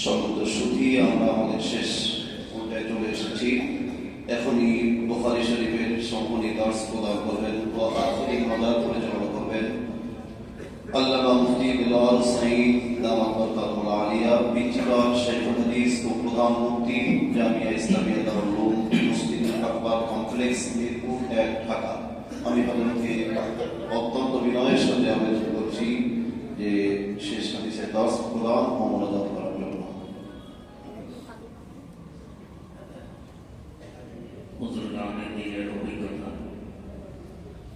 সম্মানিত সুধী, আমরা আমাদের শেষ পর্যায়ে চলে এসেছি। এখনই বুখারী শরীফের সম্পূর্ণ দর্শ প্রদান করবেন ও আখিরি মাদার পরিচালনা করবেন আল্লামা মুফতি বিলাল সাঈদ দামাত বরকাতুল আলিয়া, প্রিন্সিপাল শাইখুল হাদিস ও প্রধান মুফতি জামিয়া ইসলামিয়া দারুল উলুম মসজিদ আকবর কমপ্লেক্স মিরপুর ১ ঢাকা। আমি হযরতকে অত্যন্ত বিনয়ের সাথে আবেদন করছি যে শেষ হাদিসের দর্শ প্রদান ও মোনাজাত করার জন্য। হুজুরানের দিনের অভিজ্ঞতা,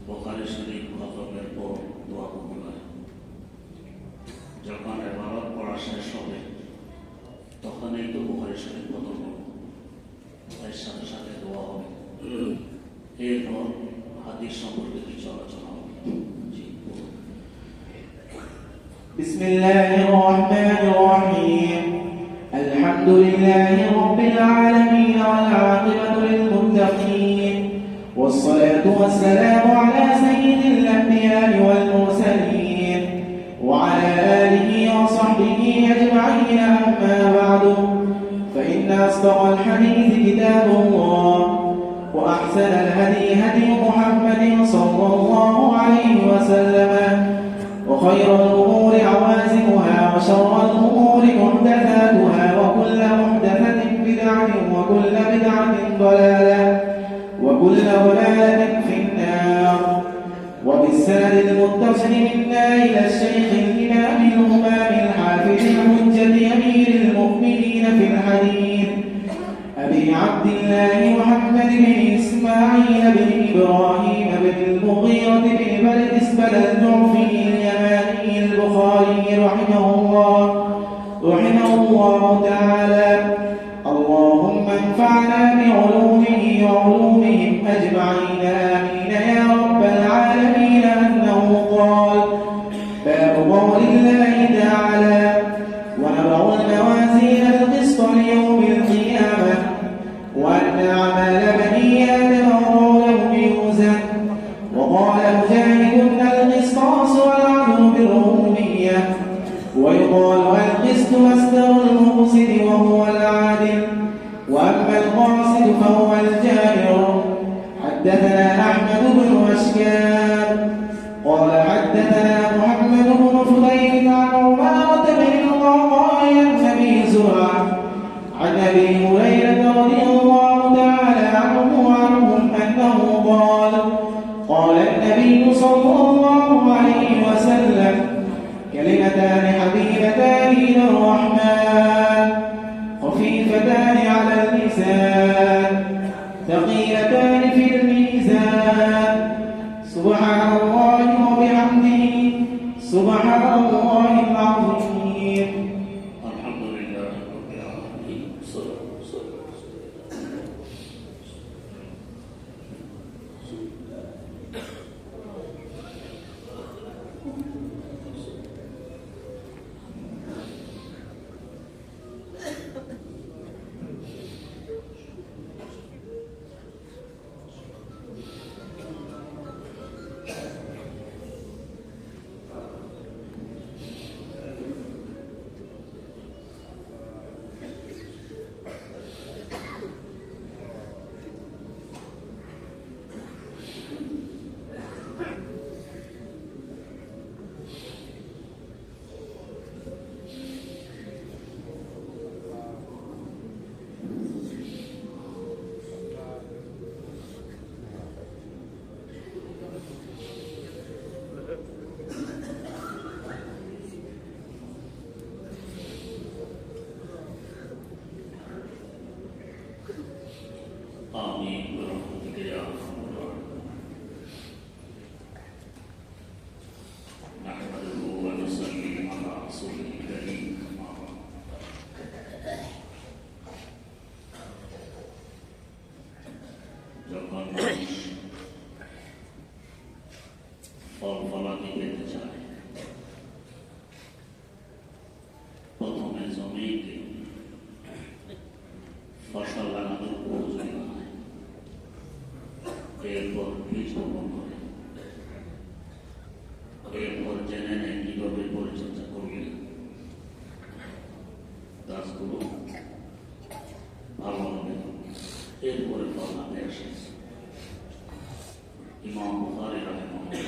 বুখারী শরীফ খতমের পর দোয়া কবুল হয়। যখন ইবাদত পড়া শেষ হবে তখনই তো বুখারী শরীফ খতম হবে, এর সাথে সাথে দোয়া হবে, এরপর হাদিস সম্পর্কে কিছু আলোচনা হবে। بسم الله الرحمن الرحيم. الحمد لله رب العالمين والعاقبة للمتقين، والصلاة والسلام على سيد الأنبياء والمرسلين وعلى آله وصحبه أجمعين. أما بعد، فإن أصدق الحديث كتاب الله، وأحسن الهدي هدي محمد صلى الله عليه وسلم، وخير الأمور عوازمها، وشر الأمور محدثاتها، وكل محدثة بدعة، وكل بدعة ضلالة، وكل ضلالة في النار. وبالسند المتصل منا إلى الشيخ الإمام الهمام الحافظ الحجة أمير المؤمنين في الحديث أبي عبد الله محمد بن إسماعيل بن إبراهيم بن المغيرة بن بلدسبل الجعفي اليماني البخاري رحمه الله تعالى. اللهم انفعنا بعلومه وعلومهم أجمعين، آمين يا رب العالمين. أنه قال: باب قول الله تعالى: ونضع الموازين القسط ليوم القيامة وأن أعمال بني آدم وقوله يوزن. وقال مجاهد: القسطاس والعدل بالربوبية، ويقال القسط مصدر المقسط وهو العادل، وأما القاصد فهو الجابر. حدثنا أحمد بن أشكاب قال حدثنا محمد بن فضيل عن عمارة بن القعقاع عن أبي زرعة عن أبي هريرة رضي الله تعالى عنه وعنهم أنه قال: قال النبي صلى الله عليه وسلم: كلمتان حبيبتان إلى الرحمن، خفيفتان على اللسان، ثقيلتان في الميزان، سبحان الله وبحمده، سبحان الله العظيم. الحمد لله رب العالمين. آمين برحمتك يا أرحم الراحمين. نحمده ونصلي على رسوله الكريم. أما بعد، যখন মানুষ ফল ফলাদি পেতে চায়, প্রথমে জমিতে ফসল লাগানোর প্রয়োজন হয়, এরপর বীজ বপন করে, এরপর জেনে নেয় কিভাবে পরিচর্যা করবে, কাজগুলো ভালো হবে, এরপরে ফল হাতে আসে। ইমাম বুখারী রাহিমাহুল্লাহ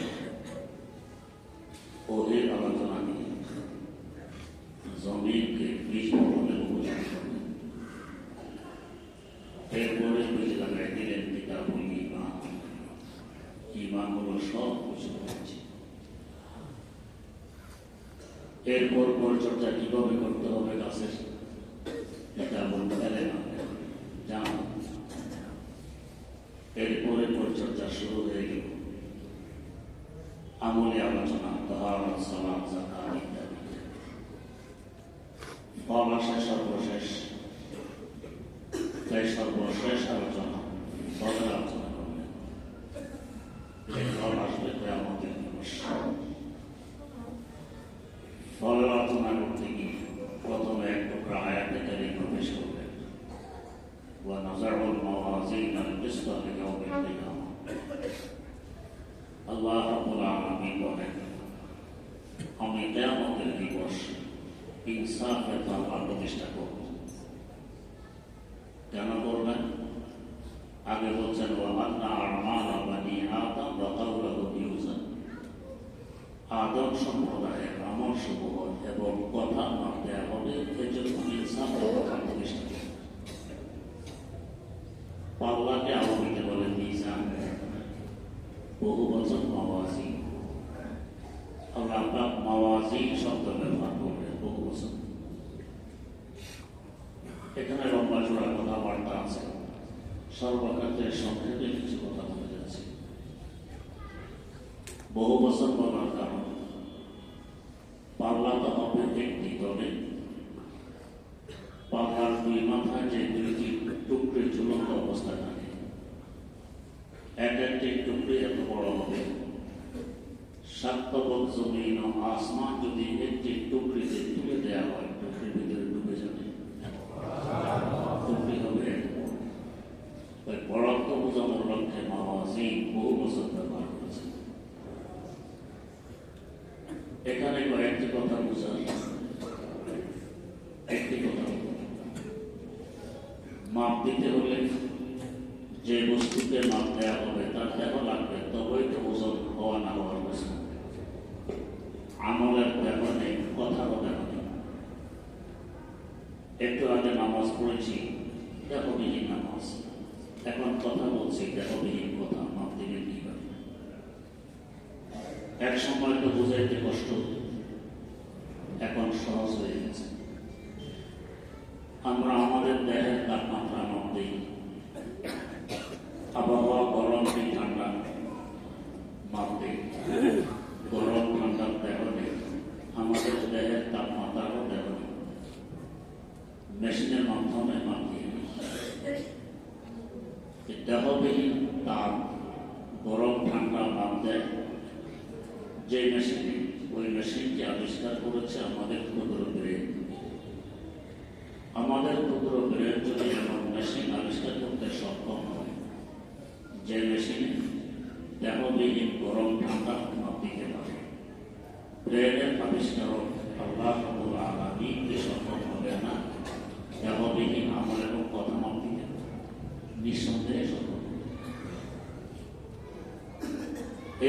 ও এর আলোচনা নিয়ে জমিনকে বীজ বপনের উপযোগী করলেন। এরপরে বীজ লাগাই দিলেন কিতাবুল ঈমান। ঈমান হলো সব কিছু হচ্ছে। এরপর পরিচর্যা কিভাবে করতে হবে গাছের, কিতাবুল কালেমা জানা। এরপরে পরিচর্যা শুরু হয়ে গেল আমলে আলোচনা, তাহারাত, সালাত, যাকাত ইত্যাদি। ফল আসে সর্বশেষ, তাই সর্বশেষ আলোচনা ফলের আলোচনা করলেন। এই ফল আসবে কিয়ামতের দিবস। ফলের আলোচনা করতে গিয়ে প্রথমে এক টুকরা আয়াতে কারিমা পেশ করলেন। وَنَزَعُ الْمَوَازِينَ الْقِسْطَ لِيَوْمِ الْقِيَامَةِ। আল্লাহ রাব্বুল আলামিন বলেন, আমি কিয়ামতের দিবস ইনসাফের তালবা প্রতিষ্ঠা করব। কেন করবেন? আগে বলছেন ওয়ান্না আমালা বানি আদম ওয়া কাওলাহুম ইউজান। আদম সম্প্রদায়ের আমল সমূহ এবং কথা মানতে হবে, এজন্য ইনসাফের তালবা প্রতিষ্ঠা করব। পাল্লাকে আরবিতে বলে মিজান, বহু বচন মাওয়াজি। আল্লাহ পাক মাওয়াজি শব্দ ব্যবহার করবেন বহু বচন। এখানে লম্বা চূড়া কথাবার্তা আছে, সর্বক্ষেত্রে সংক্ষেপে কিছু কথা বলে যাচ্ছে। বহু বছর বলার কারণ, পাল্লা তো হবে একটি তলে, পাল্লার দুই মাথায় যে দুইটি টুকরে ঝুলন্ত অবস্থা থাকে, এক একটি টুকরে এত বড় হবে, সাতবক জমিন ও আসমান যদি একটি টুকরিতে তুলে দেওয়া হয়, টুকরির ভিতরে ডুবে যাবে। টুকরি হবে ওই বরাদ্দ বোঝানোর লক্ষ্যে মাওয়াজি বহু বছর ব্যবহার করেছে। এখানে কয়েকটি কথা বোঝার, একটি কথা মাপ দিতে হলে যে বস্তুকে মাপ দেওয়া হবে তার দেহ লাগবে, তবেই তো ওজন হওয়া না হওয়ার প্রশ্ন। আমলের ব্যাপারে কথারও ব্যাপারে। একটু আগে নামাজ পড়েছি, দেহবিহীন নামাজ, এখন কথা বলছি দেহবিহীন কথা, মাপ দিলে কিভাবে? এক সময় তো বুঝাইতে কষ্ট, এখন সহজ হয়ে গেছে। আমরা আমাদের দেহের তাপমাত্রা মাপ দিই, আবহাওয়া গরম কি ঠান্ডা মাপ দিই, গরম ঠান্ডার দেহ নেই, আমাদের দেহের তাপমাত্রারও দেহ নেই, মেশিনের মাধ্যমে মাপ দিয়ে দেহবিহীন তাপ গরম ঠান্ডা মাপ দেয় যে মেশিনে, ওই মেশিনকে আবিষ্কার করেছে আমাদের ক্ষুদ্র ব্রেন। আমাদের ক্ষুদ্র ব্রেন যদি এমন মেশিন আবিষ্কার করতে সক্ষম হয়, যে মেশিনে দেহবিহীন গরম ঠান্ডা মাপ দিতে পারে, ব্রেনের আবিষ্কারক আল্লাহ রাব্বুল আলামিন কি সক্ষম হবে না দেহবিহীন আমল এবং কথা মাপ দিতে? নিঃসন্দেহে সক্ষম।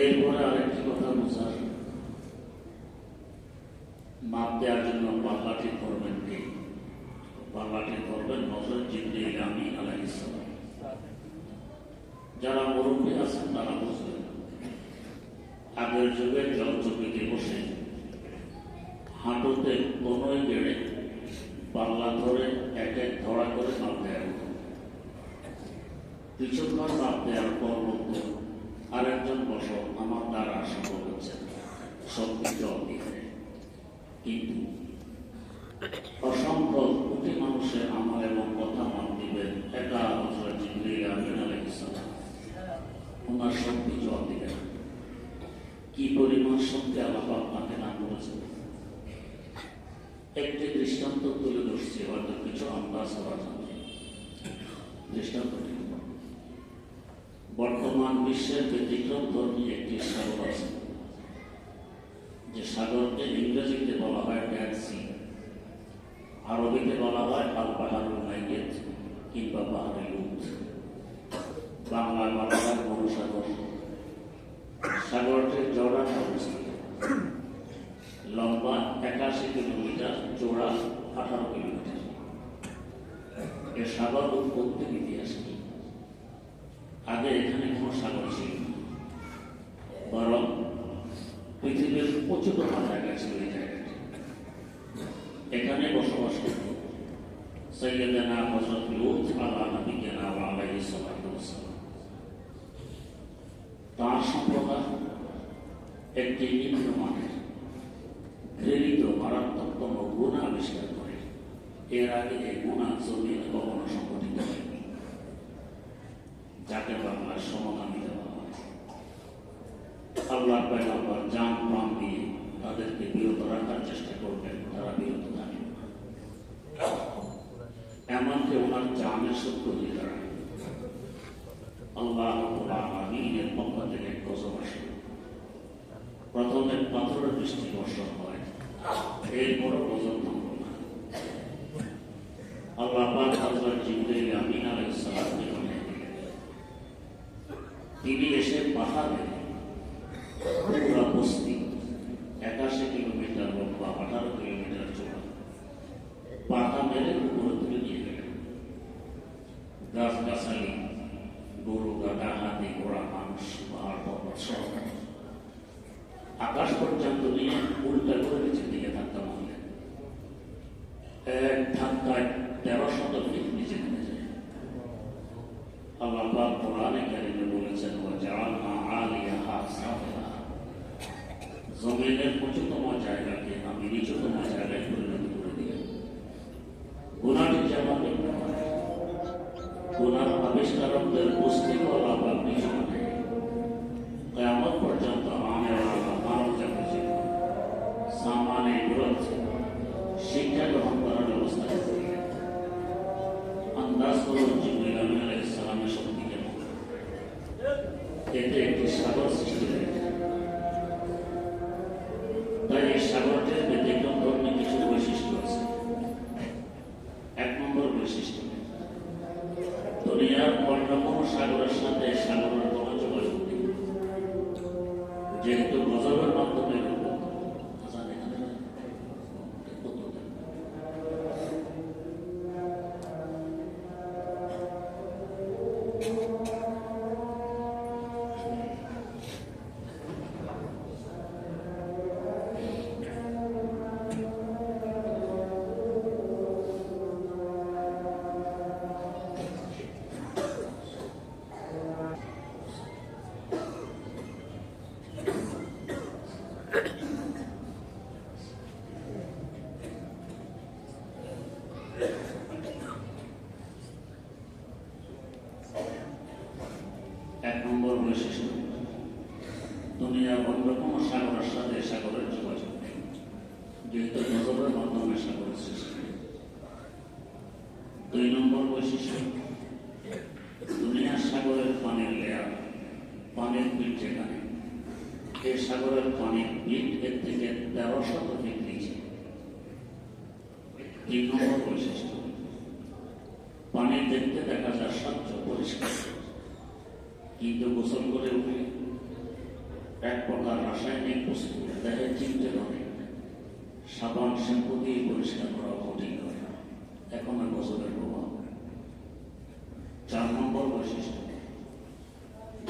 এরপরে আরেকটি কথা বোঝার, মাপ দেওয়ার জন্য পাল্লাটি করবেন কে? পাল্লাটি করবেন হযরত জিবরীল আমিন আলাইহিস সালাম। যারা মুরব্বী আছেন তারা বুঝবেন, আগের যুগে জলচকিতে বসে হাঁটুতে কোনোই গেড়ে পাল্লা ধরে এক এক ধরা করে মাপ দেওয়া হতো। কিছুক্ষণ মাপ দেওয়ার পর বলতো, আরেকজন বসো, আমার দ্বারা সম্ভব হচ্ছে শক্তি জল দিয়ে। কিন্তু অসংখ্য কোটি মানুষের আমার এবং কথা মাপ দিবেন একা হযরত জিবরীল আমিন আলাইহিস সালাম, ওনার শক্তি জল দিবেন। কি পরিমাণ শক্তি আল্লাহ আপনাকে দান করেছেন। একটি দৃষ্টান্ত তুলে ধরছি, হয়তো কিছু আন্দাজ করা যাবে। দৃষ্টান্তটি বর্তমান বিশ্বের ব্যতিক্রম ধর্মী একটি সাগর আছে, যে সাগরকে ইংরেজিতে বলা হয় ডেড সি, আরবিতে বলা হয় বাহারে লুট, বাংলা বাংলার মহাসাগর। সাগরটির জর্ডানে অবস্থিত, লম্বা 81 কিলোমিটার, চৌড়া 18 কিলোমিটার। এর সাগর উৎপত্তির ইতিহাস কি? আগে এখানে কোনো সাগর ছিল না, বরং পৃথিবীর প্রচুরতম জায়গা ছিল এই জায়গাটি। এখানে বসবাস করত সৈয়দনা হযরত লূত আলা নবিয়িনা ওয়া আলাইহিস সালাতু ওয়াস সালাম। তার সম্প্রদায় একটি নিম্নমানের ঘৃণিত মারাত্মকতম গুণা আবিষ্কার করে। এর আগে এই গুণা জমিনে কখনো সংঘটিত হয়নি, যাকে বাংলার সমকামিতা বলা হয়। আল্লাহর পয়গম্বর জান প্রাণ দিয়ে তাদেরকে বিরত রাখার চেষ্টা করবেন, তারা বিরত থাকেন। এমনকি ওনার জানের সত্য দিয়ে দাঁড়ায়। আল্লাহ রাব্বুল আলামিনের পক্ষ থেকে গজব আসে। প্রথমে পাথরের বৃষ্টি বর্ষণ হয়, এরপরও গজব থামল না। আল্লাহ পাক হযরত জিবরাইল আমিন আলাইহিস সালামকে পাঠিয়ে দিলেন। তিনি এসে পাহাড়ে পুরা বস্তি 81 কিলোমিটার লম্বা, 18 কিলোমিটার চৌড়া পাতা মেরে উপরে তুলে নিয়ে গেলেন। গাছ-গাছালি, গরু, গাধা, হাতি, ঘোড়া, মানুষ, পাহাড় পর্বত সব আকাশ পর্যন্ত নিয়ে উল্টা করে নিচের দিকে ধাক্কা মারলেন। এক ধাক্কায় 1300 ফিট নিচে নেমে যায়। আল্লাহ পাক কোরআনে কারিমে বলেছেন, ওয়া জাআলনা আলিয়াহা সাফিলা, জমিনের উচ্চতম জায়গাকে আমি নিচতম জায়গায় পরিণত করে দিলাম। গুনাহটি যেমন গুনার আবিষ্কারকদের পুস্তিক আল্লাহ পাক নিচে বানায়। কিয়ামত পর্যন্ত মানব জাতির জন্য সামানে বিরোধ শিক্ষা গ্রহণ করার ব্যবস্থা করে। আন্দাজ করুন জিবরাইল আমিন আলাইহিস সালামের শক্তি কেমন। এতে একটি সাগর সৃষ্টি হয়েছে। তাই এই সাগরটির ব্যতিক্রম ধর্মী কিছু বৈশিষ্ট্য আছে। 1 নম্বর বৈশিষ্ট্য, দুনিয়ার অন্য কোনো সাগরের সাথে সাগরের কোনো যোগাযোগ নেই, যেহেতু গজবের মাধ্যমে বৈশিষ্ট্য, দুনিয়ার অন্য কোনো সাগরের সাথে সাগরের যোগাযোগ নেই, যেহেতু গজবের মাধ্যমে সাগরের সৃষ্টি। 2 নম্বর বৈশিষ্ট্য, দুনিয়ার সাগরের পানির লেয়ার, পানির পিঠ যেখানে, এই সাগরের পানির পিঠ এর থেকে 1300 ফিট নিচে। 3 নম্বর বৈশিষ্ট্য, পানি দেখতে দেখা যায় স্বচ্ছ পরিষ্কার, কিন্তু গোসল করে উঠে এক প্রকার রাসায়নিক বস্তু দেহে চিনতে ধরে। সাবান শ্যাম্পু দিয়ে পরিষ্কার করা কঠিন হয়, এখন আর গোসলের প্রভাব। 4 নম্বর বৈশিষ্ট্য,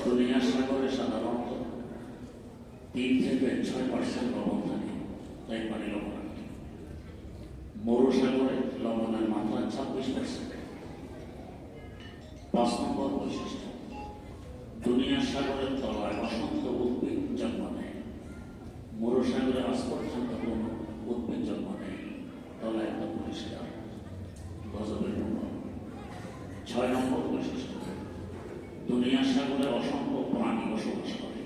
দুনিয়ার সাগরে সাধারণত 3 থেকে 6% লবণ থাকে, তাই পানি লবণাক্ত। মরুসাগরে লবণের মাত্রা 26%। 5 নম্বর বৈশিষ্ট্য, দুনিয়ার সাগরের তলায় অসংখ্য উদ্ভিদ জন্ম নেয়, মরুসাগরে আজ পর্যন্ত কোন উদ্ভিদ জন্ম নেয়, তলায় এত পরিষ্কার, গজবের প্রভাব। 6 নম্বর বৈশিষ্ট্য, দুনিয়ার সাগরে অসংখ্য প্রাণী বসবাস করে,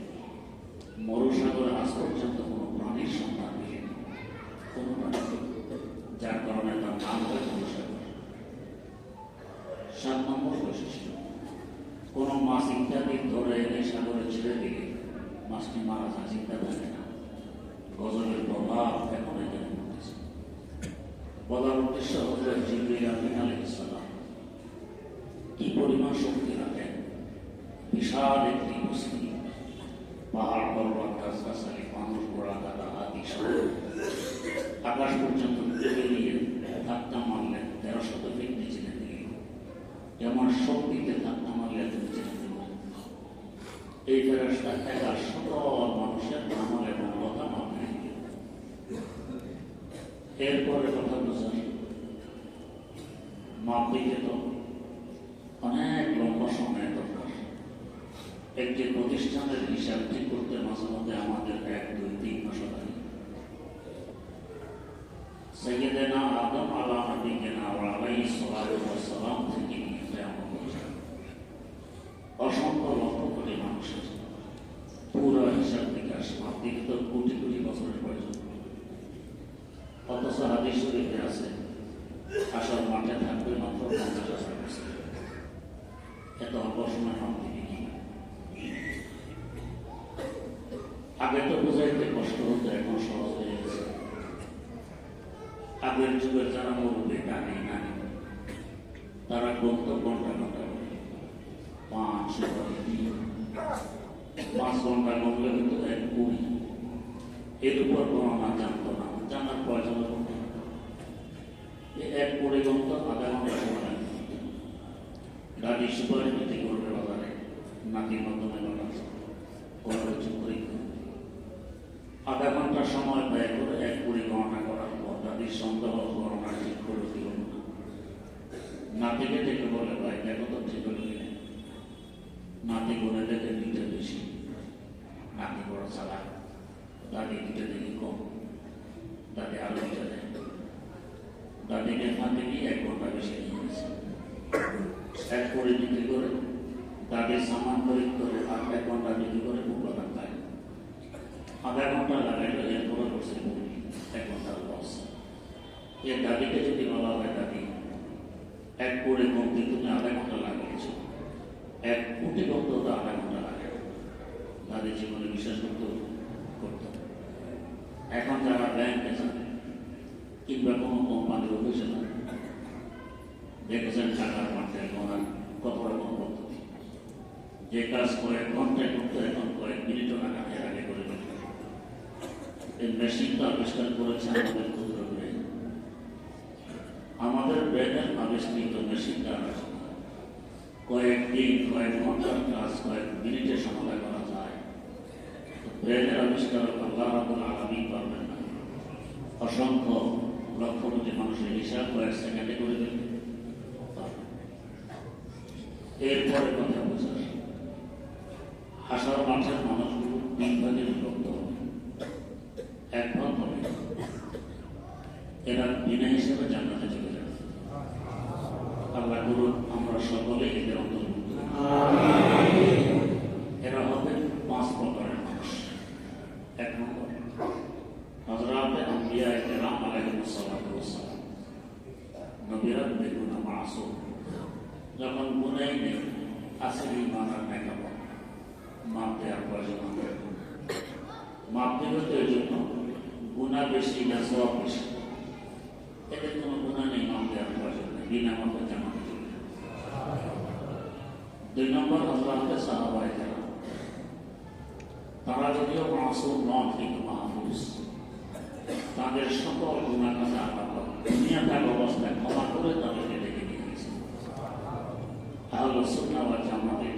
মরুসাগরে আজ পর্যন্ত কোন প্রাণীর সন্ধান মেলেনি, কোন প্রাণী, যার কারণে তার নাম হয় মরুসাগর। 7 নম্বর বৈশিষ্ট্য, কোন মাছ ইত্যাদি ধরে এনে সাগরে ছেড়ে দিলে মাছটি মারা যায়, চিন্তা থাকে না, গজবের প্রভাব এখন এখানে ঘটেছে। বলার উদ্দেশ্য হজরত জিবরাইল আমিন আলাইহিস সালাম কি পরিমাণ শক্তি রাখেন। বিশাল একটি বস্তি, পাহাড় পর্বত গাছগাছালি, মানুষ ঘোড়া কাটা হাতি সহ আকাশ পর্যন্ত বেরিয়ে ধাক্কা মারলেন 1300 ফিট নিচে নেমে গেল। যেমন শক্তিতে ধাক্কা মারলে নিচে নেমে গেল। এই ফেরেশতা একা সকল মানুষের আমল এবং কথা মাপে। এরপরে কথা বোঝার মাপ দিতে তো অনেক লম্বা সময় দরকার। একটি প্রতিষ্ঠানের হিসাব ঠিক করতে মাঝে মধ্যে আমাদের 1, 2, 3 মাস লাগে। সৈয়দনা আদম আলা নবিয়িনা ওয়া আলাইহিস সালাতু ওয়াস সালাম থেকে নিয়ে কিয়ামত পর্যন্ত অসংখ্য লক্ষ কোটি মানুষের পুরো হিসাব বিকাশ মাপ দিতে তো কোটি কোটি বছরের প্রয়োজন। অথচ হাদিস শরীফে আছে আসল মাঠে থাকবে মাত্র 50,000 বছর। এত অল্প সময় মাপ দিবি কি? আগে তো বোঝাইতে কষ্ট হতো, এখন সহজ হয়ে গেছে। আগের যুগের যারা মুরব্বী নানি তারা ঘন্টা ঘন্টা ঘন্টা 5 ঘন্টা ঘন্টা কিন্তু 1 এর উপর গণনা জানতো না, জানার প্রয়োজন হতো। 1 ঘন্টা আধা ঘন্টা সময় দাদি সুপারি নীতি করবে বাজারে, নাতির মাধ্যমে আধা ঘন্টা সময় ব্যয় করে 1 গণনা করার পর দাদির সন্দেহ গণনা ঠিক করে দিল না। নাতিকে ডেকে বলে ভাই দেখো তো ঠিক হলো কিনা। নাতি গুনে দেখে 2টা বেশি, নাতি বড় চালাক, দাদি 2টা দেখি কম, দাদি আরো 2টা দেয়। দাদিকে ফাঁকে নিয়ে 1 ঘন্টা বেশি নিয়ে গেছে। 1 বিক্রি করে দাদির সামান খরিদ করে আর 1 ঘন্টা বিক্রি করে মুখলা খায়। আধা ঘন্টা লাগাইলে এরপরে করছে 1 ঘন্টার লস। এ দাদিকে যদি বলা হয় দাদি 1 কমতে তুমি আধা ঘন্টা লাগিয়েছ, 1 কোটি করতে হতো আধা ঘন্টা লাগে। দাদি জীবনে বিশ্বাস করত। এখন যারা ব্যাংকে যান কিংবা কোনো কোম্পানির অফিসে যান, দেখেছেন টাকার মাঠে গণার কত রকম পদ্ধতি। যে কাজ কয়েক ঘন্টায় করতে এখন কয়েক মিনিটও না কাজের আগে করে দিতে। এই মেশিনটা আবিষ্কার করেছে আমাদের ক্ষুদ্র ব্রেন। আমাদের ব্রেনের আবিষ্কৃত মেশিনটা কয়েকদিন কয়েক ঘন্টার কাজ কয়েক মিনিটে সমাধান করা যায়। ব্রেনের আবিষ্কারক আল্লাহ রাব্বুল আলামিন পারবেন না। অসংখ্য লক্ষ কোটি মানুষের হিসাব কয়েক সেকেন্ডে করে দেবে। এরপরে কথা বোঝার হাসার মাঠের মানুষগুলো 3 ভাগে বিভক্ত হবে। 1 ভাগ হবে এরা বিনা হিসেবে জান্নাতে চলে যাবে। আল্লাহ করুন আমরা সকলে এদের অন্তর্ভুক্ত। এরা হবে 5 প্রকারের মানুষ। 1 নম্বর হযরতে আম্বিয়া কেরাম আলাইহিস সালাতু ওয়াস সালাম, নবীরা বেগুনা মাসুম, যখন গুনাই নেই আসলে মানার মেকআপ মাপ দেওয়ার প্রয়োজন হবে। মাপ দেবে তো এই জন্য গুণা বেশি না সওয়াব বেশি, এদের কোনো গুণা নেই, মাপ দেওয়ার প্রয়োজন নেই, বিনা মাপে জানাতে চলবে। 2 নম্বর হযরতে সাহাবায়ে কেরাম, তারা যদিও মাসুম নন কিন্তু মাহফুজ। তাদের সকল গুণা কাজে আল্লাহ দুনিয়া থাকা অবস্থায় ক্ষমা করে তাদেরকে ডেকে নিয়ে গেছে। আহলুস সুন্নাহ ওয়াল জামাতের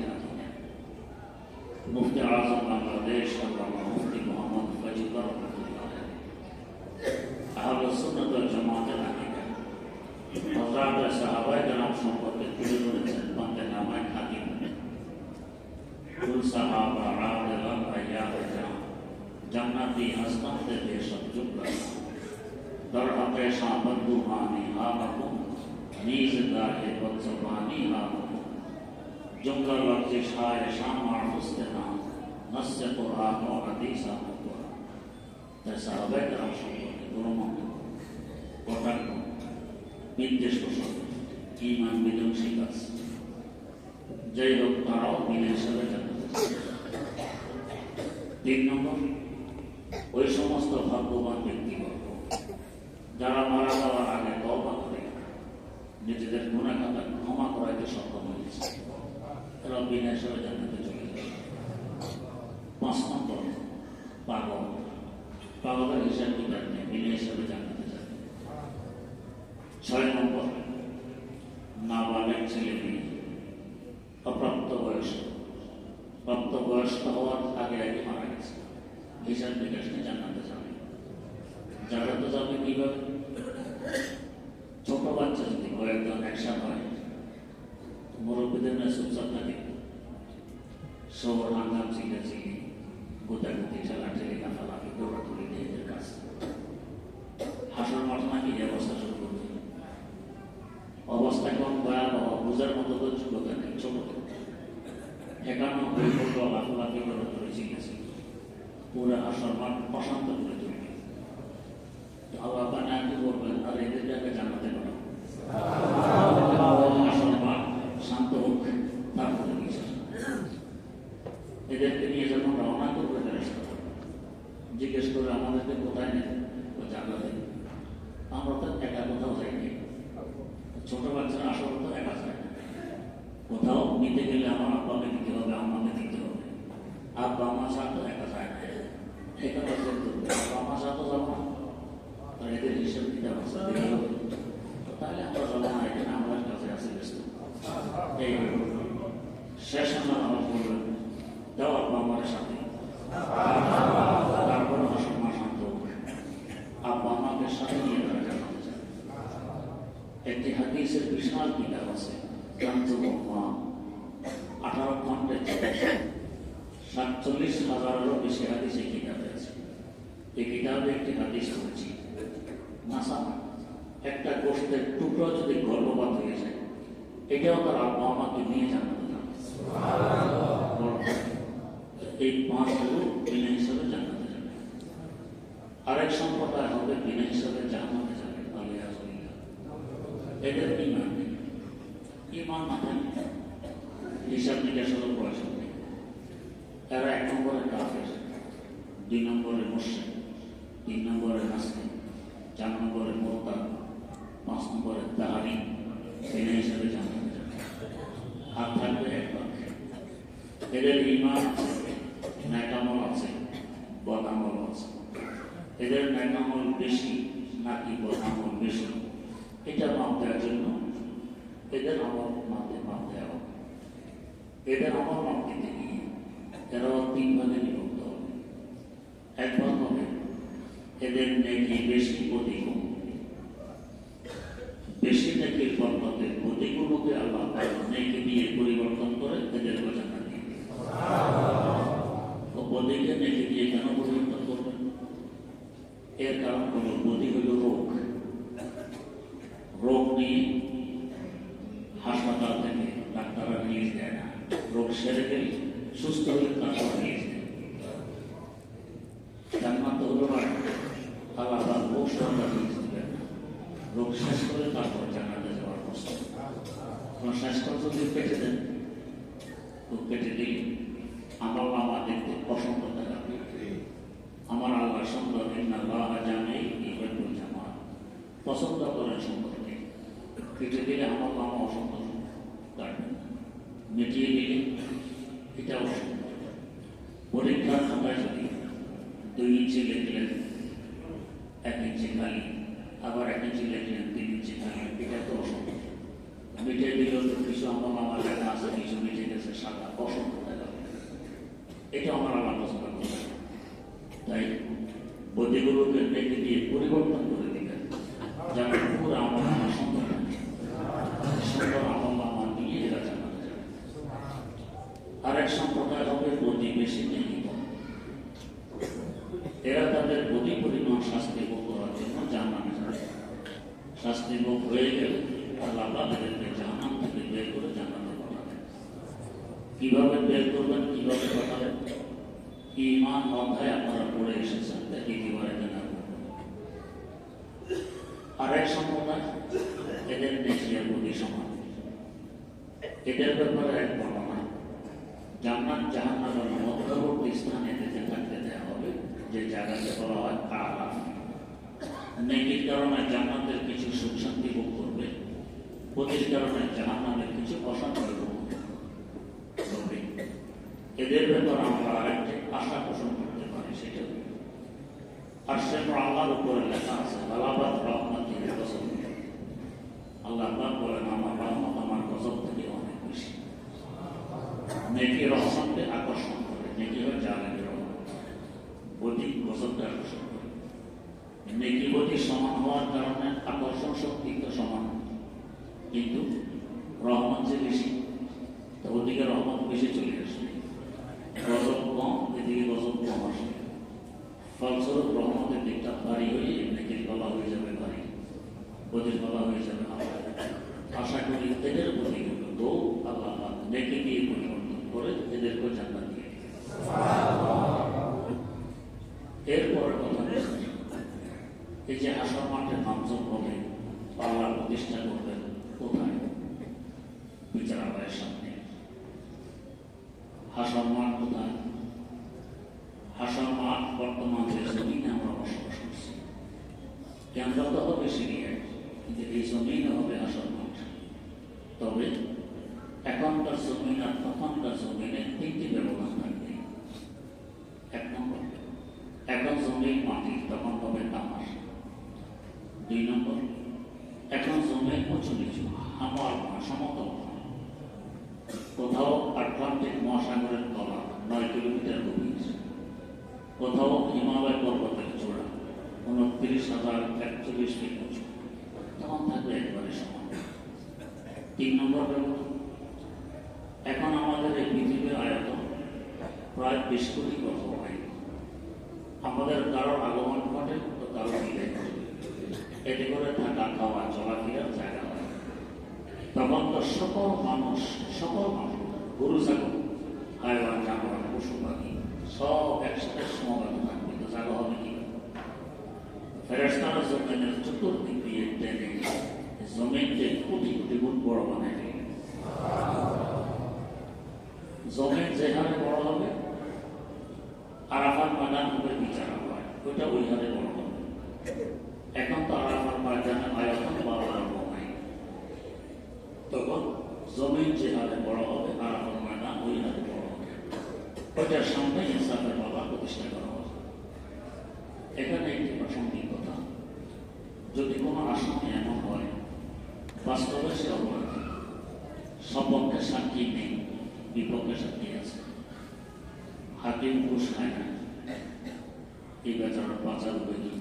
মুফতি আযম বাংলাদেশ আল্লামা মুফতি মুহাম্মদ ফজিলুর রহমাতুল্লাহ আলাইহি, আহলুস সুন্নাহ ওয়াল জামাতের আকীদা হযরত সাহাবায়ে কেরাম সম্পর্কে তুলে ধরেছেন বান্দে নামায়ে হাকিম। কুল সাহাবা রাদিয়াল্লাহু আনহুম জান্নাতি হাসনাতে বেশক জুবলা দর হাতে শাবাত দুহানি হামাকুম নিজ গাহে বৎসবানি হামাকুম জুমলা লফজে শায়ে শামা মুস্তানা নসে কুরআন ও হাদিস আমকুরা। তাই সাহাবায়ে কেরাম সম্পর্কে কোনো মন্তব্য কটাক্ষ বিদ্বেষ পোষণ ঈমান বিধ্বংসী কাজ যাই হোক তারাও বিনা হিসাবে জান্নাতে। 3 নম্বর ওই সমস্ত ভাগ্যবান ব্যক্তিবর্গ যারা মারা যাওয়ার আগে তওবা করে নিজেদের গুনাহ খাতা ক্ষমা করাইতে সক্ষম হয়েছে। 6 নম্বর, নাবালেগ ছেলে মেয়ে, অপ্রাপ্তবয়স্ক, প্রাপ্তবয়স্ক হওয়ার আগে আগে মারা গেছে, হিসাব নিকাশ নিয়ে জান্নাতে যাবে। জান্নাতে যাবে কিভাবে? ছোট বাচ্চা যদি কয়েকজন একসাথে হয়, মুরব্বীদের না চুপচাপ থাকে, শহর হাঙ্গাম চিল্লাচিল্লি, গোতাগুতি, ঠেলাঠেলি, লাফালাফি, দৌড়াদৌড়ি দিয়ে এদের কাজ। হাসর মাঠ নাকি এই অবস্থা শুরু করবে। অবস্থা কম ভয়াবহ, বোঝার মতো তো যোগ্যতা নেই, ছোট ঠেকানো হয়ে পড়লো, লাফালাফি করে ধরে চিল্লেছে, পুরো হাসর মাঠ অশান্ত করে তুলবে। আল্লাহ পানে আপনি বলবেন, আর এদেরকে আগে জানাতে পারো, হাসর মাঠ শান্ত হোক, তারপরে বিশ্বাস। এদেরকে নিয়ে যখন রওনা করবে ফেরেশতারা, জিজ্ঞেস করে আমাদেরকে কোথায় নেবে? জান্নাতে। আমরা তো একা কোথাও যাইনি। ছোট বাচ্চারা আসলে তো একা যায় না, কোথাও নিতে গেলে আমার আব্বাকে দিতে হবে, আমাকে দিতে হবে। আব্বা আমার সাথে একা যায় না, এখানে আব্বা আমার সাথে যাবো না, আর এদের হিসেব দিতে হবে, তাহলে আমরা যাবো না, এখানে আমার কাছে আছে ব্যস্ত। এই শেষ আমার আমার বলবেন, দাও আব্বা আমার সাথে, তারপর মা শান্ত আব্বা আমাকে সাথে নিয়ে তারা জানাতে চায়। একটি হাদিসের বিশাল কিতাব আছে, 18 খণ্ডে 47,000-এরও বেশি হাদিস এই কিতাবে আছে। এই কিতাবে একটি হাদিস করেছি, নাসা একটা গোষ্ঠের টুকরো যদি গর্ভপাত হয়ে যায়, এটাও তার আব্বা আমাকে নিয়ে জানাতে চান। এই 5 লোক বিনা হিসাবে জানাতে যাবে। আরেক সম্প্রদায় হবে বিনা হিসাবে জানাতে যাবে। এদের ইমান নেই, ইমান মাথায় হিসাব নিকাশ হলো বয়স নেই। এরা 1 নম্বরে কাফের, 2 নম্বরে মুশরিক, 3 নম্বরে নাস্তিক, 4 নম্বরে মুরতাদ, 5 নম্বরে তাহারি, বিনা হিসাবে জানাতে যাবে। আর থাকবে এক পক্ষে এদের ইমান ন্যাকামল আছে, বদামল আছে। এদের ন্যাকামল বেশি নাকি বদামল বেশি, এটা মাপ দেওয়ার জন্য এদের আমার মাপ দেওয়া হবে। এদের আমার মাপ দিতে গিয়ে এরাও 3 ভাগে বিভক্ত হবে। এক ভাগ হবে এদের নেকি বেশি প্রতিকূল, বেশি নেকির বরকতে প্রতিকূলকে আল্লাহ নেকি দিয়ে পরিবর্তন করে এদের বোঝানো দিয়ে বদিকে নেকি দিয়ে কেন পরিবর্তন করবেন? এর কারণ হলো বদি হল রোগ। রোগ নিয়ে হাসপাতাল থেকে ডাক্তাররা রিলিজ দেয় না, রোগ সেরে গেলে সুস্থ হলে তারপর রিলিজ দেয়। জান্নাত হলো না, আলাদা রোগ সরকার রিলিজ দেবেন না, রোগ শেষ করে তারপর জান্নাতে যাওয়ার প্রস্তুত। শেষ করে যদি কেটে দেন, তো কেটে দিই আমার বাবা দেখতে পছন্দ থাকে। আমার আল্লাহ সুন্দর, আল্লাহ জানে জামা পছন্দ করেন সুন্দরকে। কেটে দিলে আমার বাবা অসুন্দর কাটবেন, মিটিয়ে দিলে এটাও সুন্দর। পরীক্ষার খাতায় যদি 2 ইঞ্চি লিখলেন, 1 ইঞ্চি খালি, আবার 1 ইঞ্চি লিখলেন, 3 ইঞ্চি খালি, এটা তো অসুন্দর। মিটিয়ে দিলেও তো কিছু আমার বাবার লেখা আছে, কিছু মিটে গেছে সাদা, অসুন্দর দেখা। এটা আমার আল্লাহ পছন্দ করে। তাই বদিগুলোকে ডেকে দিয়ে পরিবর্তন করে দিবেন, যেন পুরো আমার আমার সুন্দর সুন্দর আমার আমার নিয়ে এরা জানাতে যাবে। আরেক সম্প্রদায় হবে বদি বেশি নেই, এরা তাদের বদি পরিমাণ শাস্তি ভোগ করার জন্য জানাতে যাবে। শাস্তি ভোগ হয়ে গেলে আল্লাহ তাদেরকে জাহান্নাম থেকে বের করে জান্নাতে পাঠাবেন। কিভাবে বের করবেন, কিভাবে পাঠাবেন? ঈমান অধ্যায় আপনারা পড়ে এসেছেন, দেখি কিভাবে জানা। আরেক সম্প্রদায় এদের দেশীয় বদি সমান। এদের ব্যাপারে এক বর্ণনা, জান্নাত জাহান্নামের মধ্যবর্তী স্থানে এদেরকে থাকতে দেওয়া হবে, যে জায়গাকে বলা হয় আরাফ। নেকির কারণে জান্নাতের কিছু সুখ শান্তি ভোগ করবে, বদির কারণে জাহান্নামের কিছু অশান্তি ভোগ করবে। এদের ব্যাপারে আমরা আরেকটি আশা পোষণ করতে পারি, সেটা আর সে আল্লাহর উপরে লেখা আছে, আলাবাদ রহমত বেশি চলে আসে, গজব কম, এদিকে গজব কম আসে, ফলস্বরূপ রহমতের দিকটা ভারী হয়ে নেকির গলা হয়ে যাবে ভারী, ওদের গলা হয়ে যাবে হালকা। আশা করি এদের প্রতি তো আল্লাহ নেকি দিয়ে পরিবর্তন করে এদেরকে জান্নাত দিয়ে দিবে। এরপরের কথা এই যে হাসর মাঠে নামজন হবে আল্লাহ প্রতিষ্ঠা করবেন কোথায়? বিচারালয়ের সামনে। হাসর মাঠ কোথায়? হাসর মাঠ বর্তমান যে জমিনে আমরা বসবাস করছি, কেন্দ্র তো হবে সিরিয়ায়, কিন্তু এই জমিনে হবে হাসর মাঠ। তবে এখনকার জমিন আর তখনকার জমিনে তিনটি ব্যবধান থাকবে। এক নম্বর, এখন জমির মাটি তখন হবে তামার। দুই নম্বর, এখন জমির উঁচু নিচু হামার সমতল, কোথাও আটলান্টিক মহাসাগরের তলা 9 কিলোমিটার গভীর, কোথাও হিমালয় পর্বতের চূড়া 29,041 ফিট উঁচু, তখন থাকবে একবারে সমান। 3 নম্বর ব্যবধান, এখন আমাদের এই পৃথিবীর আয়তন প্রায় 20 কোটি বর্গ মাইল। আমাদের কারোর আগমন ঘটে তো কারোর বিদায় ঘটে, এতে করে থাকা খাওয়া চলাফেরার জায়গা হয়। তখন তো সকল মানুষ গরু ছাগল হাইওয়ান জানোয়ার পশু পাখি সব একসাথে সমাগত থাকবে, তো জায়গা হবে কি? ফেরেশতারা জমিনের চতুর্দিক দিয়ে টেনে জমিনকে কোটি কোটি গুণ বড় বানায়। জমিন যে হারে বড় হবে আরাফাত ময়দান হবে বিচারালয়, ওইটা ওই হারে বড় হবে। এখন তো আরাফাত ময়দানের আয়তন 12 বর্গ মাইল, তখন জমিন যে হারে বড় হবে আরাফাত ময়দান ওই হারে বড় হবে। ওইটার সামনে ইনসাফের বাবা প্রতিষ্ঠা করা হবে। এখানে একটি প্রাসঙ্গিক কথা, যদি কোনো আসামি এমন হয় বাস্তবে সে অপরাধী, সপক্ষে সাক্ষী নেই, বিপক্ষে সাক্ষী আছে, হাকিম ঘুষ খায় না, এই বেচারার বাঁচার উপায় কি?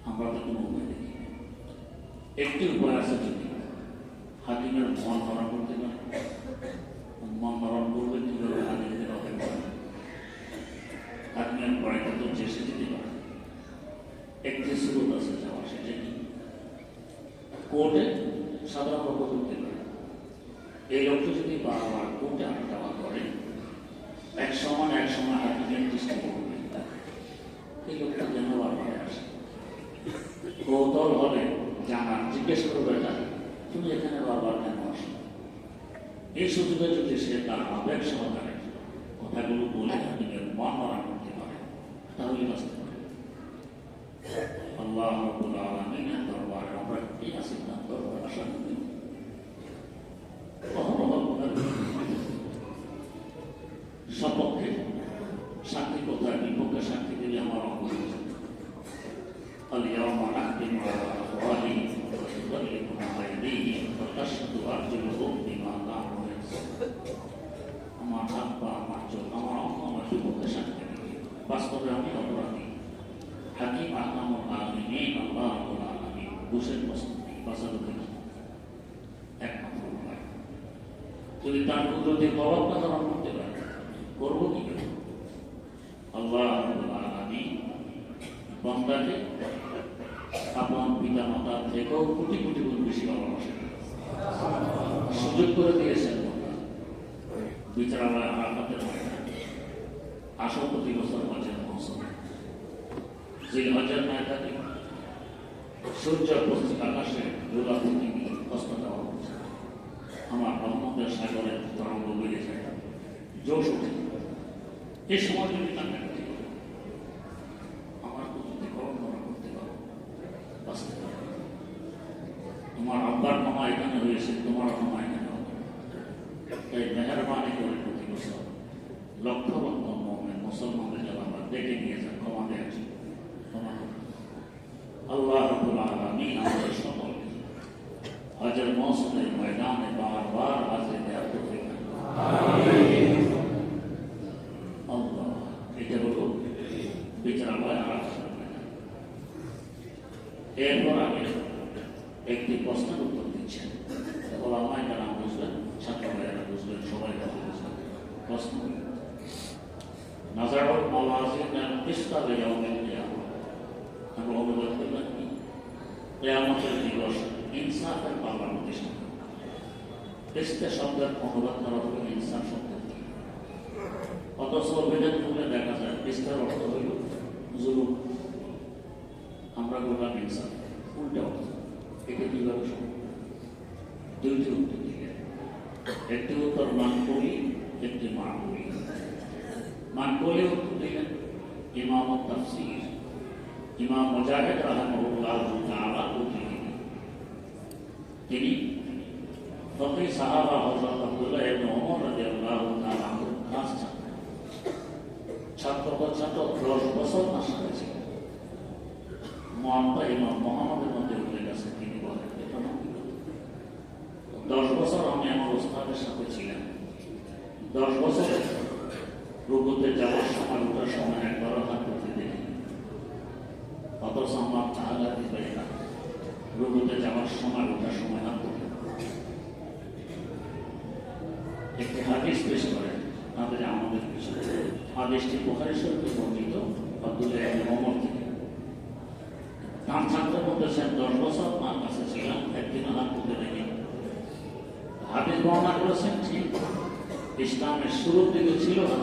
আমরা তো কোনো উপায় দেখি। একটি উপায় আছে, যদি হাকিমের মন হরণ করতে পারে, মন হরণ করবে কিভাবে? হাকিমকে রক্ষা করে হাকিমের পড়াইতে তো চেষ্টা দিতে পারে। একটি সুরত আছে যাওয়া, সেটা কি? কোর্টে সাধারণ লোক করতে পারে। এই লোকটি যদি বারবার কোর্টে যাওয়া করে, এক সময় হাকিমের দৃষ্টি করবে, এই লোকটা যেন বারবার আসে। কৌতল হলে জানার জিজ্ঞেস করবে, না তুমি এখানে বারবার কেন আসো? এই সুযোগে যদি সে তার আবেগ সহকারে কথাগুলো বলে হাকিমের মন মারা করতে পারে, তাহলে বাঁচতে পারে। আল্লাহ রাব্বুল আলামিনের দরবারে আমরা এই সিদ্ধান্ত আশা করি। সপক্ষে সাক্ষী কোথায়, বিপক্ষে সাক্ষী দিলে আমার অঙ্গ اليوم نختم على أفواههم وتكلمنا أيديهم وتشهد أرجلهم بما كانوا يكسبون। আমার হাত পা, আমার চোখ, আমার অঙ্গ আমার বিপক্ষে সাক্ষী দিবে, বাস্তবে আমি অপরাধী। হাকিম আহকামুল হাকিমিন আল্লাহ রাব্বুল আলামিন ঘুষের প্রস্তুতি বাঁচাতে দেখি একমাত্র উপায়। যদি তার কুদরতে প্রভাবটা ধারণ করতে পারে, করবো কি করে? আল্লাহ রাব্বুল আলামিন বান্দাকে আপন পিতা মাতার থেকেও কোটি কোটি গুণ বেশি ভালোবাসেন, সুযোগ করে দিয়েছেন। বিচারালয় আরাফাতের ময়দানে আসো প্রতি বছর হজের মৌসুমে, যে হজের ময়দানে সূর্য পশ্চিম আকাশে দোলা থেকে অস্ত দেওয়া হচ্ছে, আমার রহমতের সাগরের তরঙ্গ বেড়ে যায়, জোশ ওঠে। এই সময় যদি কান্নাকাটি করে আমার প্রতি করণ করতে পারো, বাঁচতে পারো। তোমার আব্বার মামা এখানে হয়েছে, তোমার মামা এখানে হবে। তাই মেহরবানি করে প্রতি বছর লক্ষ লক্ষ মুমিন মুসলমানদের যারা ডেকে নিয়ে যান, ক্ষমা দেওয়ার জন্য, ক্ষমা করুন। আল্লাহ রাব্বুল আলামিন আমাদের সকলকে হজের মৌসুমের ময়দানে বারবার হাজির দেওয়ার তৌফিক দান করুন। আমিন। আল্লাহ, এটা হলো বিচারালয় আরাফাতের ময়দান। এরপর আমি একটি প্রশ্নের উত্তর দিচ্ছেন, ওলামায়ে কেরাম বুঝবেন, ছাত্র ভাইয়েরা বুঝবেন, সবাই প্রশ্ন নাজারুল মাওয়াজিন কিসতা লিয়াউমিল কিয়ামা, আমরা অনুবাদ করলাম কি কিয়ামতের দিবস ইনসাফের পাল্লা প্রতিষ্ঠা। কিসতা শব্দের অনুবাদ করা হবে ইনসাফ শব্দ। অথচ অভিযোগ করলে দেখা যায় কিসতার অর্থ হইল জুলুম, আমরা বললাম ইনসাফ, উল্টা অর্থ। এটা কিভাবে সম্ভব? দুইটি উত্তর দিকে, একটি উত্তর মানকুলি, একটি মাকুলি। মানকুলি উত্তর দিলেন ইমাম তাফসীর ইমাম মুজাহিদ রাহিমাহুল্লাহু তাআলা উদ্ধৃতি। তিনি ফকিহ সাহাবা হযরত আব্দুল্লাহ ইবনে ওমর রাদিয়াল্লাহু তাআলা আনহুর খাস ছাত্র 10 বছর তার সাথে ছিলেন। মুআত্তা ইমাম মুহাম্মদের মধ্যে উল্লেখ আছে, তিনি বলেন 10 বছর আমি আমার ওস্তাদের সাথে ছিলাম। 10 বছরে রুকুতে যাওয়ার সময় ওঠার সময় একবারও হাত তুলতে দেখি, অথচ আমার তাহলে দিবে না রুকুতে যাওয়ার সময় ওঠার সময় হাত তুলতে। একটি হাদিস পেশ করেন তাদের আমাদের পিছনে। হাদিসটি বুখারী শরীফে বর্ণিত আব্দুল্লাহ ইবনে ওমর থেকে। তার ছাত্রের মধ্যে 10 বছর তার কাছে ছিলাম, একদিন হাত তুলতে দেখি। হাদিস বর্ণনা করেছেন ঠিক ইসলামের শুরুর দিকে ছিল না,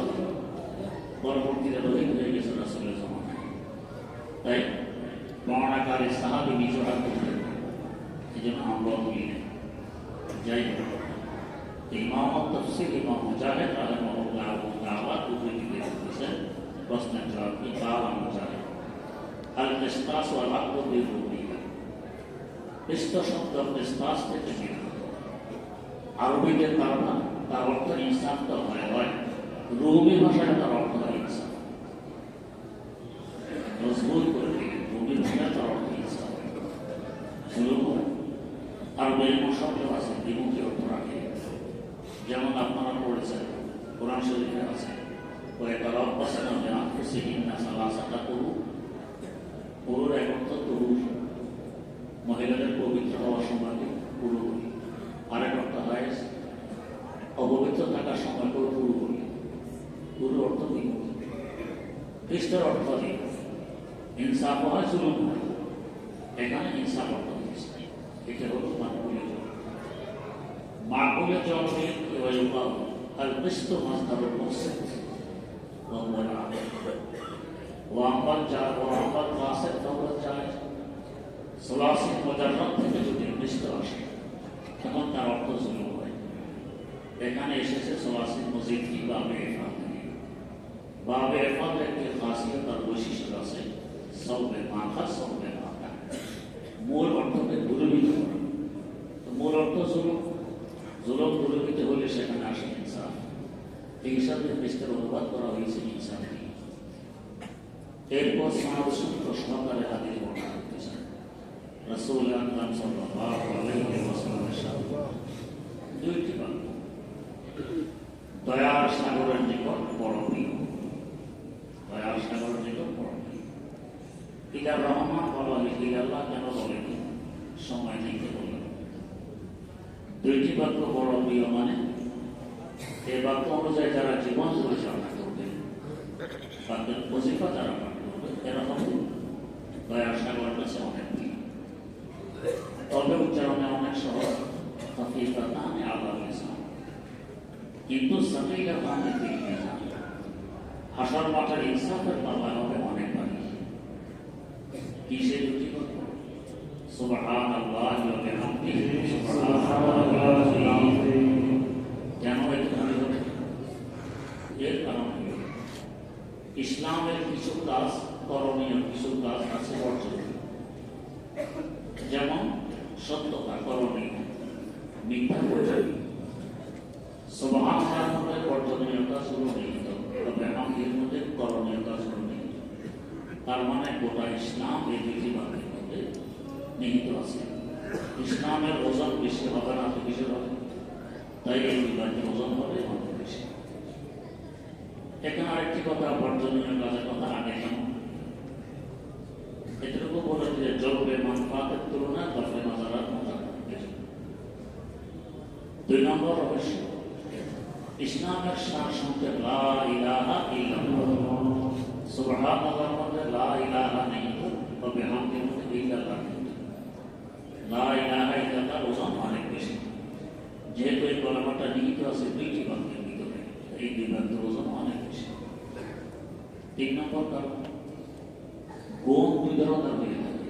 পরবর্তীতে রহিত হয়ে গেছে রাসূলের জামানায়। তাই বর্ণনাকারী সাহাবী নিজে হাত তুলতেন, এই জন্য আমরা তুলি না। যাই হোক, ইমাম তাফসীর ইমাম মুজাহিদ রাহিমাহুল্লাহু তাআলা উদ্ধৃতি দিয়েছেন প্রশ্নের জবাব কি? কালা মুজাহিদ আল কিসতাস ওয়াল আকদু বিরুবিয়া। কিসতাস শব্দ কিসতাস থেকে নির্গত, আরবিতে তার অর্থ ইনসাফ তো হয়, রুমি ভাষায় তার অর্থ হয় ইনসাফ। মজবুত করে দিলেন, রুমি ভাষায় তার অর্থ ইনসাফ। আরবে এমন শব্দ আছে দ্বিমুখী অর্থ রাখে, যেমন আপনারা পড়েছেন কোরআন শরীফে আছে ওয়াতারাব্বাসনা বিআনফুসিহিন্না সালাসাতা কুরু। পুরুর এক অর্থ তরু, মহিলাদের পবিত্র হওয়ার সময় পুরু বলি। আরেক অর্থ হয় অপবিত্র থাকার সময় পুরো বলি। পুরো অর্থ দ্বিমুখী। খ্রিস্টের অর্থ ইনসাফ হয়, জুলুম হয়। এখানে ইনসাফ অর্থ দিয়েছে, এটা হলো মানকুলের জন্য। মাকুলের জন্য القسط مصدر المقسط وهو العدل، واما القاسط فهو الجائز। ثلاثي মুজাররাদ থেকে যদি কৃষ্ট আসে তখন তার অর্থ জুলুম হয়। এখানে এসেছে ثلاثي মজিদ কি বাবে এফাদ। বাবে এফাদের একটি খাসিয়ত আর বৈশিষ্ট্য আছে, সবে মাখা সবে মাখা, মূল অর্থকে দূরীভূত করা। মূল অর্থ জুলুম, জুলুম দূরীভূত হলে সেখানে আসে ইনসাফ। এই হিসাবে খ্রিস্টের অনুবাদ করা হয়েছে ইনসাফ। এরপর সমালোচনা সহকারে হাদিস বর্ণনা করতেছেন রাসূল আকরাম সাল্লাল্লাহু আলাইহি ওয়াসাল্লামের সাথে দুইটি বাক্য, দয়ার সাগরের নিকট বড় প্রিয়। দয়ার সাগরের নিকট বড় প্রিয়। ইলা রহমান বলা লিখি আল্লাহ কেন বলেনি, সময় দিতে বললেন। দুইটি বাক্য বড় প্রিয় মানে এই বাক্য অনুযায়ী যারা জীবন পরিচালনা করবে, বাক্যের ওজিফা যারা পাঠ করবে, এরা হবে দয়ার সাগরের কাছে অনেক প্রিয়। তবে উচ্চারণে অনেক সহজ, খফীফাতানি আলা লিসান, কিন্তু সাকিলাতানি ফিল মিজান। হাসর মাঠের ইনসাফের পাল্লা হবে অনেক ভারী। কিসে দুটি বাক্য? সুবহানাল্লাহি ওয়া বিহামদিহি সুবহানাল্লাহি ওয়া বিহামদিহি। কেন এটা ভারী হবে? এর কারণ ইসলামের কিছু কাজ করণীয়, কিছু কাজ আছে বর্জনীয়। যেমন সত্যতা করণীয়, মিথ্যা বর্জনীয়। সুবহানাল্লাহর মধ্যে বর্জনীয় কাজগুলো নিহিত, তবে হামদের মধ্যে করণীয় কাজগুলো নিহিত। তার মানে গোটা ইসলাম এই দুটি বাক্যের মধ্যে নিহিত আছে। ইসলামের ওজন বেশি হবে না তো কিসের হবে? তাই এই বিভাগের ওজন হবে অনেক বেশি। এখানে আরেকটি কথা, বর্জনীয় কাজের কথা আগে যেমন এটুকু বলে যে জলবে মানফাতের তুলনায় দফে নাজারাত মজা। 2 নম্বর রহস্য, ইসলামের সার সংক্ষেপ লা ইলাহা ইল্লাল্লাহ। সুবহানাল্লাহর মধ্যে লা ইলাহা নেই, তবে হামদের মধ্যে ইল্লাল্লাহ নেই। লা ইলাহা ইল্লাল্লাহর ওজন অনেক বেশি, যেহেতু এই কলমাটা নিহিত আছে দুইটি বাক্যের ভিতরে, এই দুই বাক্যের ওজন অনেক বেশি। 3 নম্বর কারণ, গুণ দুই ধরনের হয়ে থাকে,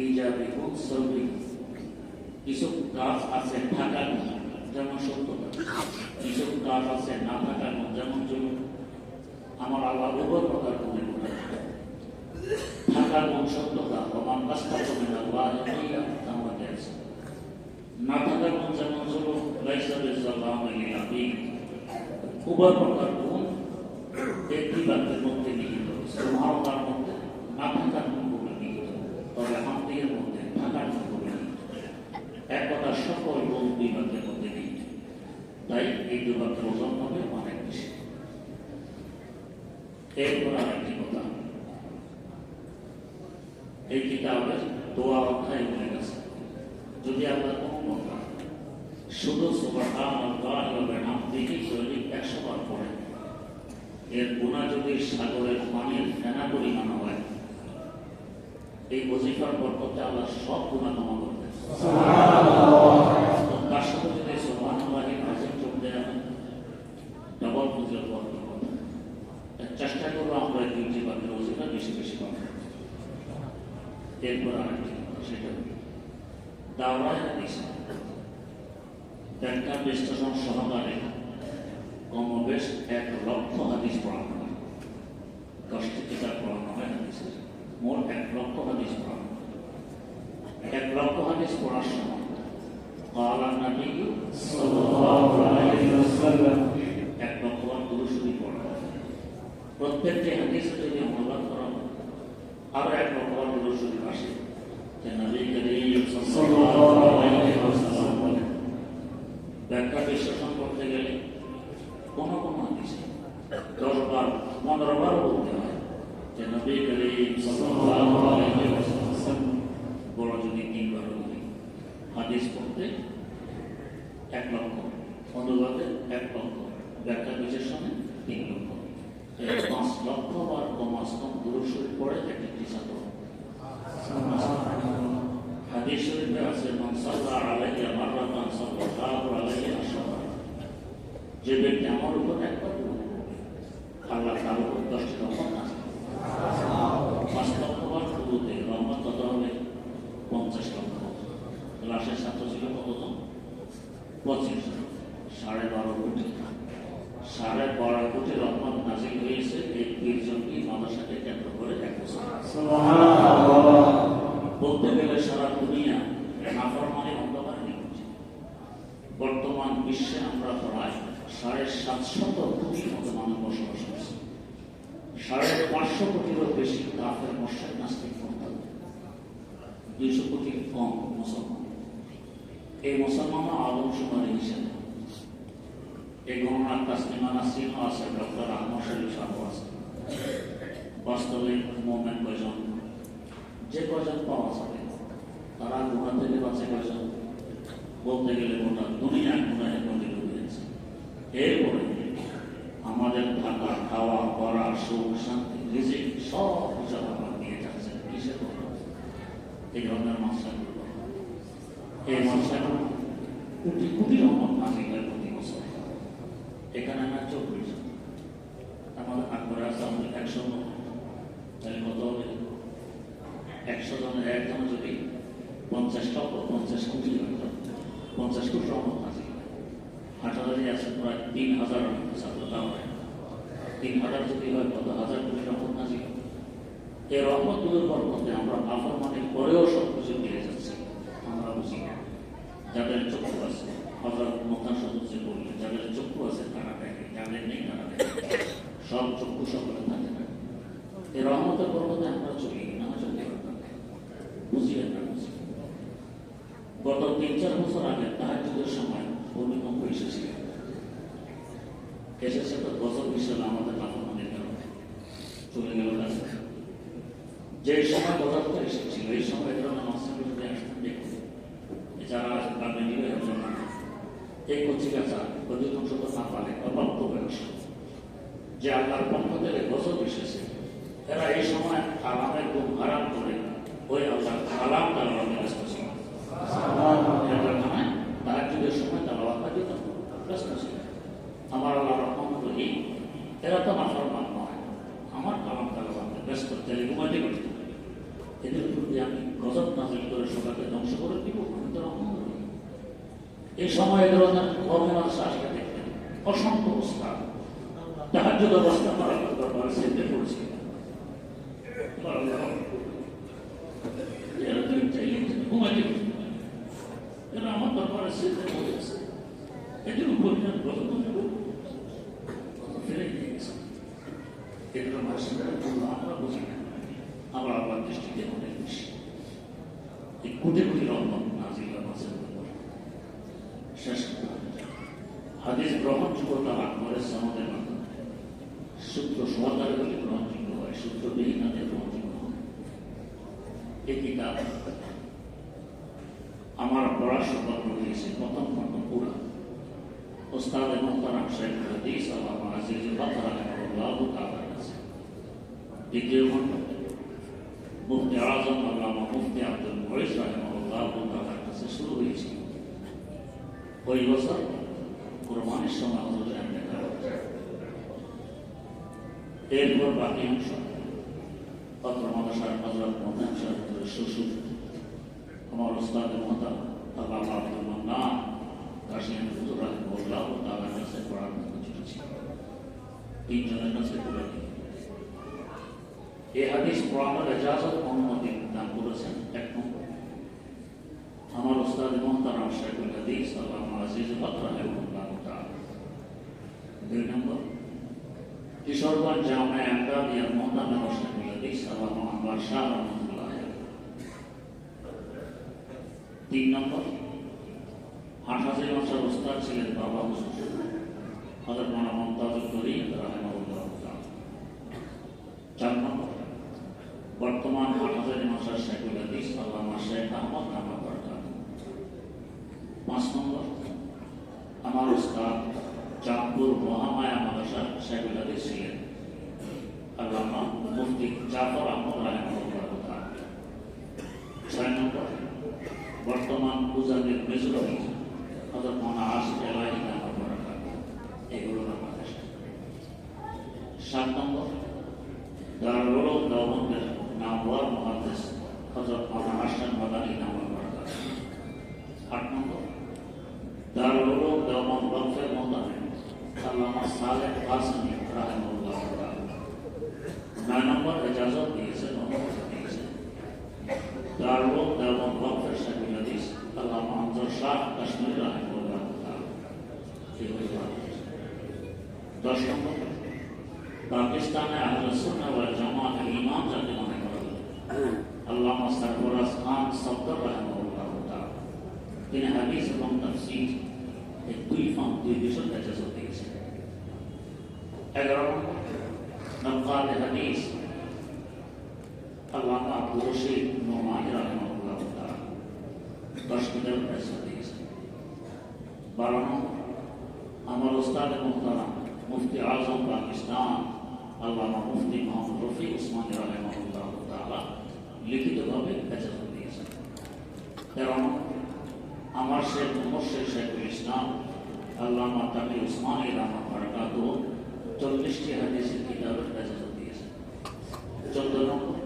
ইজাবি গুণ, সালবি গুণ। কিছু কাজ আছে থাকার গুণ, যেমন সত্যতা। কিছু কাজ আছে না থাকার গুণ, যেমন জন্য আমার আল্লাহ উভয় প্রকার গুণের গুণ। থাকার গুণ সত্যতা, আমার রাস্তা কমে না বা আমাকে আছে। না থাকার গুণ যেমন জন্য উভয় প্রকার গুণ একটি বাক্যের মধ্যে নিহিত। সুবহানাল্লাহর মধ্যে না থাকার গুণগুলো নিহিত, তবে হামদের মধ্যে থাকার গুণগুলো নিহিত। এক কথা সকল গুণ দুই বাক্যের মধ্যে নিহিত, তাই এই দুই বাক্যের ওজন হবে অনেক বেশি। এরপর আরেকটি কথা, এই কিতাবের দোয়া অধ্যায় হয়ে গেছে। যদি আমরা কোনো কথা শুধু সুবহানাল্লাহ ওয়া বিহামদিহি 100 বার পড়েন, এর গুনাহ যদি সাগরের পানির ফেনা পরিমাণ হয়, এই ওজিফার বরকতে আল্লাহ সব গুনাহ ক্ষমা করবেন। সুবহানাল্লাহ। তার সাথে যদি সুবহানাল্লাহি আযীম যোগ দেয়া হয়, ডবল ফজিলত বরকত হবে। চেষ্টা করবো আমরা এই দুইটি বাক্যের ওজিফা বেশি বেশি পাবো। এরপর আরেকটি কথা, সেটা দাওরায়ে হাদিস একটা বিশ্লেষণ সহকারে কমবেশ 1 লক্ষ হাদিস পড়ানো হয়। 10টি কিতাব পড়ানো হয় হাদিসের, মোট 1 লক্ষ হাদিস পড়ানো হয়। 1 লক্ষ হাদিস পড়ার সময় ক্বালা নবী সাল্লাল্লাহু আলাইহি ওয়াসাল্লাম 1 লক্ষ বার দুরূদ শরীফ পড়া হয়। প্রত্যেকটি হাদিসে যদি অনুবাদ করা হয়, আরো 1 লক্ষ বার দুরূদ শরীফ আসে, যে নবী করিম সাল্লাল্লাহু আলাইহি ওয়াসাল্লাম বলেন। ব্যাখ্যা বিশ্লেষণ করতে গেলে কোনো কোনো হাদিসে 10 বার 15 বার বলতে হয় যে নবী করিম সাল্লাল্লাহু আলাইহি ওয়াসাল্লাম, বড় যদি 3 বার বলি। হাদিস পড়তে 1 লক্ষ, অনুবাদে 1 লক্ষ, ব্যাখ্যা বিশ্লেষণে 3 লক্ষ, 5 লক্ষ বার কমাস কম দুরূদ শরীফ পড়ে একটি ছাত্র। হাদিস শরীফে আছে মান সাল্লা আলাইহি মাররাতান সাল্লাল্লাহু আলাইহি ওয়াসাল্লাম, যে ব্যক্তি আমার উপর একবার আল্লাহ তার উপর 10টি রহমত নাযিল করেন। 5 লক্ষ বার দুরূদে রহমত কত হবে? 50 লক্ষ। ক্লাসের ছাত্র ছিল কতজন? 25। 12.5 কোটি। 12.5 কোটি রহমত নাযিল হয়েছে এই 20 জনকে মাদ্রাসাকে কেন্দ্র করে 1 বছর। সুবহানাল্লাহ। বলতে গেলে সারা দুনিয়া নাফরমানি অন্ধকারে নিয়ে বর্তমান বিশ্বে আমরা প্রায় 750 কোটির মতো মানুষ বসবাস করছি। 550 কোটিরও বেশি কাফের, মুশরিক, নাস্তিক, মুরতাদ। 200 কোটির কম মুসলমান। এই মুসলমানও আদমশুমারি হিসেবে এই গণনার তাসলিমা নাসরিন আছে, ডক্টর আহমদ শরীফ সাহেব আছে। বাস্তবিক মুমিন কয়জন? যে কয়জন পাওয়া যাবে তারা গুনাহ থেকে বাঁচে কয়জন? বলতে গেলে গোটা দুনিয়া গুনাহে বন্দী হয়েছে। এরপরে আমাদের থাকা, খাওয়া, পড়া, সুখ, শান্তি, রিজিক সব হিসাব আল্লাহ দিয়ে যাচ্ছেন। কিসের কথা? এই ধরনের মাসাগুলো, এই মাসাগুলো কোটি কোটি রহমত নাযিল হয় প্রতি বছর। এখানে আমরা 40 জন, আমাদের আকবর আছে আমাদের 100 জন, তাহলে কত হবে? 100 জনের একজন যদি 50 লক্ষ, 50 কোটি হয়, 50 কোটি রহমত নাযিল হয়। হাটাজারি আছে প্রায় 3000 ছাত্র, তাও হয় 3000 যদি হয় কত হাজার কোটি রহমত নাযিল হয়। এই রহমতগুলোর বরকতে আমরা নাফরমানির পরেও সব কিছু পেয়ে যাচ্ছি। আমরা বুঝি না। যাদের চক্ষু আছে, হযরত মুক্তার সদস্য বললেন, যাদের চক্ষু আছে তারা দেখে, যাদের নেই তারা দেখে। সব চক্ষু সকলে থাকে না। এই রহমতের বরকতে আমরা চলি না, চলতে পারতাম বুঝিয়ে না বুঝি। গত 3-4 বছর আগে তাহাজ্জুদের সময় ভূমিকম্প এসেছিল। এসেছে তো গজব হিসেবে আমাদের নাফরমানির কারণে চলে গেল কাছে। যে সময় গজবটা এসেছিল এই সময় ধরনের মাসগুলো যদি আসতেন দেখুন, যারা গ্রামে নিবে এই কচি গাছা অধিকাংশ তো না পারে অপ্রাপ্ত বয়স, যে আল্লাহর পক্ষ থেকে গজব এসেছে, এরা এই সময় কালামের খুব হারাম করে ওই আল্লাহর কালাম তালাওয়াতে ব্যস্ত ছিল। তাহাজ্জুদের সময় তালাওয়াতটা দিত ব্যস্ত ছিল। আমার আল্লাহ রহমান বলি এরা তো নাফরমান নয়, আমার কালাম তালাওয়াতে ব্যস্ত, তাহলে ঘুমাইতে করত। এদের উপর দিয়ে আমি গজব নাজিল করে সবাইকে ধ্বংস করে দিব, আমি তো রহমান বলি। এই সময় এ ধরনের করোনার শ্বাসকে দেখতেন অসংখ্য অবস্থা, তাহাজ্জুদ অবস্থা করার দরবারে সেটে পড়ছে। ঘুমাইতে করত, এরা আমার দরবারে সেটে পড়ে আছে, এদের উপর ফেলে দিয়ে গেছে। এগুলো আমরা বুঝি না, আমরা আল্লাহর দৃষ্টিতে অনেক বেশি। এই কোটি কোটি রহমত নাজিল নামাজের উপর শেষ হাদিস গ্রহণযোগ্যতা লাভ করে সনদের মাধ্যমে। সূত্র সহকারে হলে গ্রহণযোগ্য হয়, সূত্রবিহীন হাতে গ্রহণযোগ্য হয়। এই কিতাব আমার পড়ার সৌভাগ্য হয়েছে প্রথম খণ্ড পুরা ওস্তাদ মোহতারাম শেখ হাদিস আল্লামা আজিজুল হক রাহিমাহুল্লাহ তাআলার কাছে। দ্বিতীয় খণ্ড মুফতি আযম আল্লামা মুফতি আব্দুল মুঈজ রাহিমাহুল্লাহ তাআলার কাছে শুরু হয়েছিল। ওই বছর কুরবানির সময় হজরত ইন্তেকাল করেন। এরপর বাকি অংশ অত্র মাদ্রাসার হযরত মোহতারাম সাহেবের শ্বশুর আমার ওস্তাদ মোহতারাম আল্লামা আব্দুল মান্নান কাশিম হুজুর রাহিমাহুল্লাহ তাআলার কাছে পড়ার মতো ছুটি ছিল। তিনজনের কাছে পড়ে এই হাদিস পড়ানোর ইজাজত অনুমতি দান করেছেন এক নম্বর আমার ওস্তাদ মোহতারাম শেখুল হাদিস আল্লামা আজিজুল হক রাহিমাহুল্লাহ তাআলা। দুই নম্বর কিশোরগঞ্জ জামে আমদাদিয়ার মোহতারাম শেখুল হাদিস আল্লামা আনোয়ার শাহ রহমাতুল্লাহ। তিন নম্বর হাটহাজারী মাসার ওস্তাদ ছিলেন বাবা হুজুর হযরত মাওলানা মুমতাজুল করিম রাহিমাহুল্লাহ তাআলা। চার নম্বর বর্তমান হাটহাজারী মাসার শেখুল হাদিস আল্লামা শেখ আহমদ আহমদ বরকাত। পাঁচ নম্বর আমার ওস্তাদ চাঁদপুর মহামায়া মাদ্রাসার শেখুল হাদিস ছিলেন আল্লামা মুফতি জাফর আহমদ রাহিমাহুল্লাহ তাআলা। ছয় নম্বর বর্তমান উজানের মেজুরি হযরত মাওলানা আশিক এলাহি আহমদ বরকাত। এগুলো বাংলাদেশ। সাত নম্বর দারুল উলুম দেওবন্দের নামওয়ার মুহাদ্দিস হযরত মাওলানা আশরাফ মাদানী আহমদ বরকাত। আট নম্বর দারুল উলুম দেওবন্দ ওয়াকফের মোহতামিম আল্লামা সালেহ কাসেমি রাহিমাহুল্লাহ তাআলা। নয় নম্বর ইজাজত দিয়েছেন অনুমতি দিয়েছেন দারুল উলুম দেওবন্দ ওয়াকফের শেখুল হাদিস আল্লামা আমজাদ শাহ কাশ্মীরি রাহিমাহুল্লাহ তাআলা। দশ নম্বর পাকিস্তানে আহলে সুন্নাহ ওয়াল জামাতের ইমাম যাকে মনে করা হয় আল্লামা সরফরাজ খান সফদর রাহিমাহুল্লাহ তাআলা। তিনি হাদিস এবং তাফসীর এই দুই বিষয়ে ইজাজত দিয়েছেন। 11 নম্বর নকাল হাদিস আল্লামা আব্দুর রশিদ নোমানী রাহিমাহুল্লাহ তাআলা 10 কিতাব ইজাজত দিয়েছেন। 12 নম্বর আমার ওস্তাদ মোহতারাম মুফতি আজম পাকিস্তান আল্লামা মুফতি মোহাম্মদ রফি উসমানী রাহিমাহুল্লাহ তাআলা লিখিতভাবে ইজাজত দিয়েছেন। 13 আমার শেখ মুর্শিদ শেখুল ইসলাম আল্লামা তাকি উসমানী রাহমাতুল্লাহ বারাকাতুহু 40টি হাদিসের কিতাবের ইজাজত দিয়েছেন। 14 নম্বর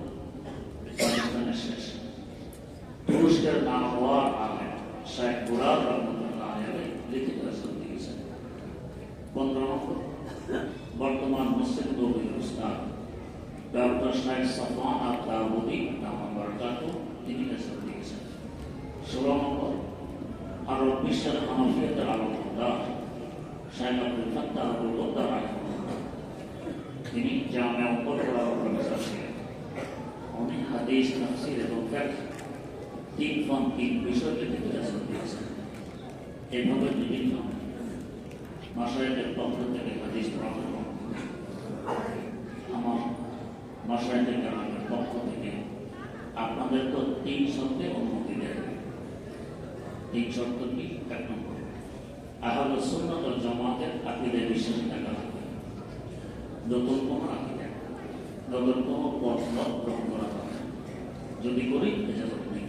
পাকিস্তানের শেষ তুরস্কের নামওয়ার আলেম শেখ মুরাদ রহমাতুল্লাহ আলাইহি লিখিত ইজাজত দিয়েছেন। 15 নম্বর বর্তমান মুসলিম নবীর উস্তাদ ডক্টর শাইখ সাফওয়ান আত-তাবুদি আহমদ বরকাতুহু তিনি ইজাজত দিয়েছেন। 16 নম্বর আরব বিশ্বের হানাফিয়াতের আলমদার শাইখ আব্দুল ফাত্তাহ আবুল বকর রাহিমাহুল্লাহ তিনি জামিয়া উল-কুরআন প্রফেসর ছিলেন। উনি হাদিস তাফসীর এবং ফিকহ তিন বিষয়ে ইজাজত দিয়েছেন। এইভাবে বিভিন্ন মাশায়েখের পক্ষ থেকে হাদিস পড়ানো আমার মাশায়েখের কেরামের পক্ষ থেকে আপনাদের তো 3 শর্তে অনুমতি দেয়। 3 শর্ত কি? 1 নম্বর আহলুস সুন্নাহ ওয়াল জামাতের আকীদায় বিশ্বাসী থাকা লাগবে। নতুন কোনো আকীদা, নতুন কোনো মতলব গ্রহণ করা হবে যদি করি ইজাজত নেই।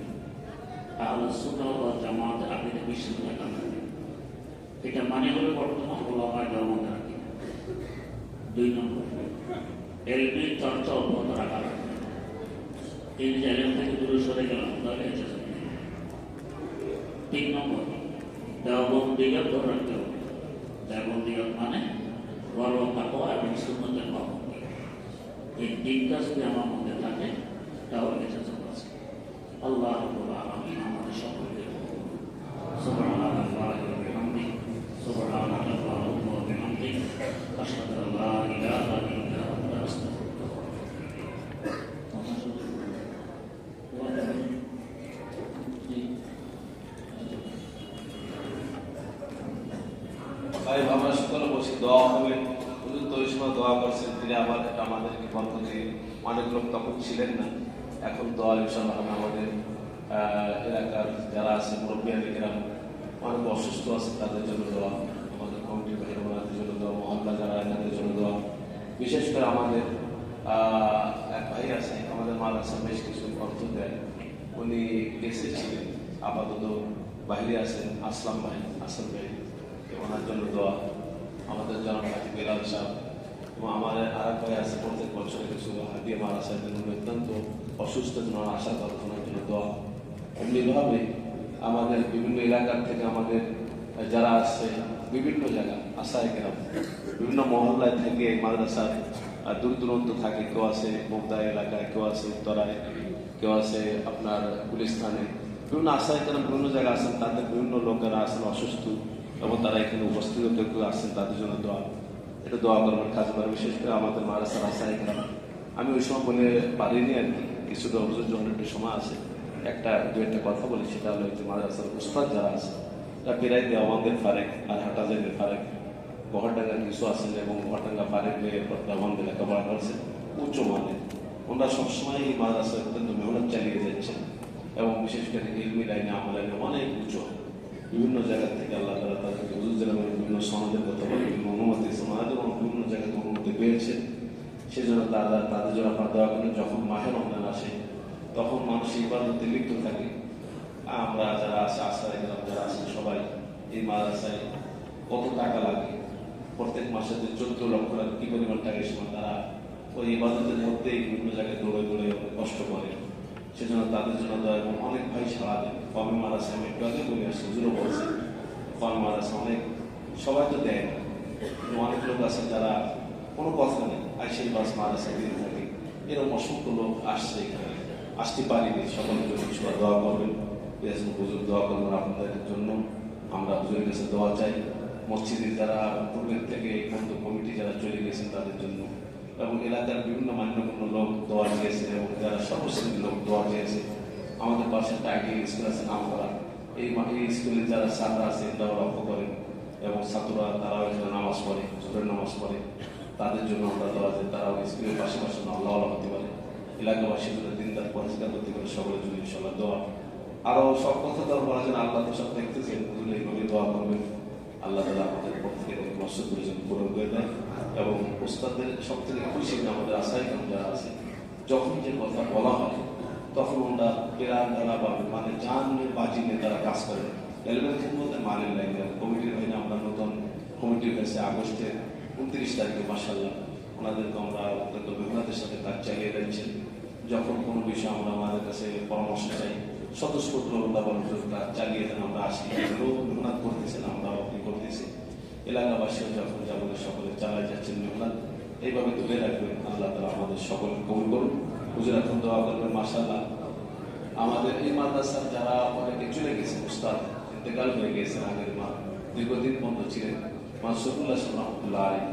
আহলুস সুন্নাহ ওয়াল জামাতের আকীদায় বিশ্বাসী থাকা লাগবে। এটা মানে হলো বর্তমান ওলামায়ে জামাতের আকীদা। 2 নম্বর, এলমি চর্চা অব্যাহত রাখা লাগবে। এই যে এলম থেকে দূরে সরে গেলাম তাহলে ইজাজত নেই। 3 নম্বর, দেওবন্দিয়ত ধরে রাখতে হবে। দেওবন্দিয়ত মানে ওয়াল তাকওয়া এবং সুন্নাতের পাবন্দি। এই 3টা যদি আমার মধ্যে থাকে তাহলে ইজাজত আছে। আল্লাহ রাব্বুল আলামিন আমাদের সকলকে সুবহানাল্লাহি ওয়া বিহামদিহি সুবহানাল্লাহি ওয়া বিহামদিহি আশহাদু আল্লা ইলাহা ইল্লা আনতা আস্তাগফিরুকা ওয়া আতুবু ভাই আমরা সকলে বসে দোয়া হবে। হুজুর তো ওই সময় দোয়া করছেন, তিনি আবার আমাদেরকে বলতো যে অনেক লোক তখন ছিলেন না, এখন দোয়া ইনশাআল্লাহ আমাদের এলাকার যারা আছে মুরব্বিয়ানেরা অনেক অসুস্থ আছে তাদের জন্য দোয়া, আমাদের কমিটির ভাই বোনদের জন্য দোয়া, মহল্লা যারা তাদের জন্য দোয়া। বিশেষ করে আমাদের এক ভাই আছে আমাদের মাদ্রাসা বেশ কিছু অর্থ দেয়, উনি দেশে ছিলেন, আপাতত বাইরে আছেন, আসলাম ভাই, আসল ভাই, ওনার জন্য দোয়া। আমাদের জনাব হাজি বেলাল সাহেব এবং আমার আর এক ভাই আছে প্রত্যেক বছরে কিছু হাতিয়ে মারা সাহেবের অত্যন্ত অসুস্থ জন্য আশা করে ওনার জন্য দোয়া। এমনিভাবে আমাদের বিভিন্ন এলাকার থেকে আমাদের যারা আসছে বিভিন্ন জায়গা আশায় গ্রাম বিভিন্ন মহল্লায় থেকে মাদ্রাসার দূর দূরান্ত থাকে, কেউ আছে মুগদা এলাকায়, কেউ আছে উত্তরায়, কেউ আছে আপনার গুলিস্তানে, বিভিন্ন আশায় গ্রাম বিভিন্ন জায়গায় আসেন, তাদের বিভিন্ন লোকেরা আসেন অসুস্থ এবং তারা এখানে উপস্থিত কেউ আসছেন, তাদের জন্য দোয়া, এটা দোয়া করবেন কাজ করে। বিশেষ করে আমাদের মাদ্রাসার আশায় গ্রাম আমি ওই সময় বলে পারিনি আর কি, কিছুটা অভিযোগ যখন একটু সময় আছে দু একটা কথা বলি, সেটা হলো একটু মাদ্রাসার উস্তাদ যারা আছে তারা প্রায় দেওয়ানদের ফারেক আর হাটাজারের ফারেক বহরডাঙ্গার কিছু আছেন এবং বহরডাঙ্গা ফারেক দেওয়ানদের লেখাপড়া করছে উচ্চ মানের, ওনারা সবসময় এই মাদ্রাসায় অত্যন্ত মেহনত চালিয়ে যাচ্ছেন এবং বিশেষ করে ইলমি লাইনে আমার লাইনে অনেক উঁচু বিভিন্ন জায়গা থেকে আল্লাহ তাআলা তাদেরকে হুজুর জেলা বিভিন্ন সমাজের কথা বলে বিভিন্ন অনুমতি সমাজ এবং বিভিন্ন জায়গাতে অনুমতি পেয়েছে। সেজন্য তাদের জন্য আপনার দোয়া করেন। যখন মাহে রমজান আসে তখন মানুষ ইবাদতে লিপ্ত থাকে, আমরা যারা আছে আশায় গেলাম যারা আছেন সবাই এই মাদ্রাসায় কত টাকা লাগে, প্রত্যেক মাসে যে 14 লক্ষ টাকা কি পরিমাণ টাকা সময় তারা ওই ইবাদতের মধ্যেই বিভিন্ন জায়গায় দৌড়ে দৌড়ে কষ্ট করে, সেজন্য তাদের জন্য দোয়া। এবং অনেক ভাই সারা দেন কমে মাদ্রাসা, আমি একটু আগে বলে আসছি, হুজুরও বলছে কমে মাদ্রাসা অনেক সবাই তো দেয় না, কিন্তু অনেক লোক আছে যারা কোনো কথা নেই আর সেই বাস মাদ্রাসায় দিয়ে থাকে, এরকম অসংখ্য লোক আসছে এখানে, আসতে পারিনি। সকলের জন্য সবাই দোয়া করবেন, হুজুর দোয়া করবেন আপনাদের জন্য, আমরা হুজুরের কাছে দোয়া চাই। মসজিদের যারা পূর্বের থেকে বন্ধ কমিটি যারা চলে গেছেন তাদের জন্য এবং এলাকার বিভিন্ন মান্যগণ্য লোক দোয়া দিয়েছে এবং যারা সর্বশ্রেণীর লোক দোয়া দিয়েছে। আমাদের পাশে একটা আইডিয়াল স্কুল আছে নাম করা, এই স্কুলে যারা ছাত্র আছে এটাও লক্ষ্য করেন এবং ছাত্ররা তারাও এখানে নামাজ পড়ে, জোরের নামাজ পড়ে, তাদের জন্য আমরা দোয়া দিই তারাও স্কুলের পাশাপাশি আল্লাহ হতে পারে, এলাকাবাসীগুলো দিনদার পরিষ্কার করতে পারে, সকলের জন্য ইনশাআল্লাহ দোয়া। আরো সব কথা তো বলা যায় আল্লাহ তো সব দেখতেছেন, বুঝলে এইভাবে দোয়া করবেন, আল্লাহ তাআলা আমাদের পক্ষ থেকে কষ্ট করেছেন পূরণ করে দেয়। এবং ওস্তাদের সব থেকে খুশি আমাদের আশায় যারা আছে, যখন যে কথা বলা হয় তখন ওরা প্রাণ দ্বারা বা মানে জান বাজি নিয়ে তারা কাজ করে। এলবেন খেদমতের মানের লাইনে কমিটির হয়নি, আমরা নতুন কমিটি হয়েছে আগস্টের 29 তারিখে মাশাআল্লাহ, ওনাদেরকে আমরা অত্যন্ত মেহনতের সাথে কাজ চালিয়ে যাচ্ছেন। যখন কোনো বিষয় আমরা আমাদের কাছে পরামর্শ চাই স্বতঃস্ফূর্ত কাজ চালিয়ে দেন, আমরা আসি, মেহনত করতেছেন, আমরাও আপনি করতেছি, এলাকাবাসীও যখন যাবতীয় সকলে চালাই যাচ্ছেন মেহনত, এইভাবে তুলে রাখবেন। আল্লাহ তাআলা আমাদের সকলকে কবুল করুন। হুজুর এখন দোয়া করবেন। মাশাআল্লাহ আমাদের এই মাদ্রাসার যারা অনেকে চলে গেছেন, উস্তাদ ইন্তেকাল হয়ে গেছেন, আগের দীর্ঘদিন বন্ধ ছিলেন মানসুরুল্লাহ রহমতুল্লাহ আলাইহি,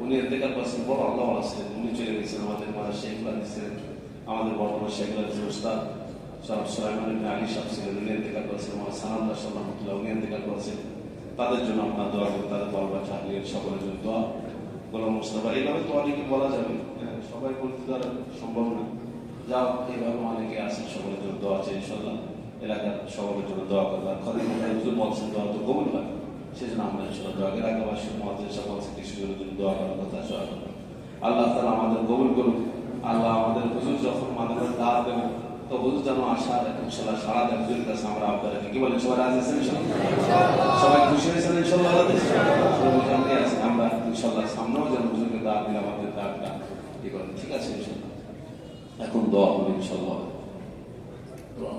উনি ইন্তেকাল করেছেন, বড় আল্লাহ ছিলেন, উনি চলে গেছেন। আমাদের মারা শেখুল হাদিস ছিলেন, আমাদের বর্তমান শেখুল হাদিসের উস্তাদ সুলাইমান ইবনে আলী সাহেব ছিলেন, উনি ইন্তেকাল করেছেন। আমার সানাল্লাহ রহমতুল্লাহ উনি ইন্তেকাল করেছেন, তাদের জন্য আপনার দোয়া করুন, তাদের বড় বাচ্চা সকলের জন্য দোয়া। গোলাম মুস্তাফা এইভাবে তো অনেকে বলা যাবে, সবাই বলতে তার সম্ভব না, যা এইভাবে অনেকে আছেন, সকলের জন্য দোয়া আছে ইনশাআল্লাহ, এলাকার সকলের জন্য দোয়া করবেন। খাদিম হুজুর বলছেন দোয়া তো কবুল হয়, সেজন্য আমরা ইনশাআল্লাহ দোয়া এলাকাবাসী মহাজের সকল শিশুদের জন্য দোয়া করার কথা সবাই আল্লাহ তাআলা আমাদের কবুল করুন। আল্লাহ আমাদের হুজুর যখন মানবের দাওয়াত দেবেন তো হুজুর যেন আশা রাখেন ইনশাআল্লাহ সারা দেন হুজুরের কাছে আমরা আবদার রাখি। কি বলেন সবাই রাজি আছেন ইনশাআল্লাহ? সবাই খুশি হয়েছেন ইনশাআল্লাহ? সবাই আছেন আমরা ইনশাআল্লাহ সামনেও যেন হুজুরকে দাওয়াত দিলে আমাদের দাওয়াতটা ঠিক আছে ইনশাআল্লাহ। এখন দোয়া হবে ইনশাআল্লাহ। দোয়া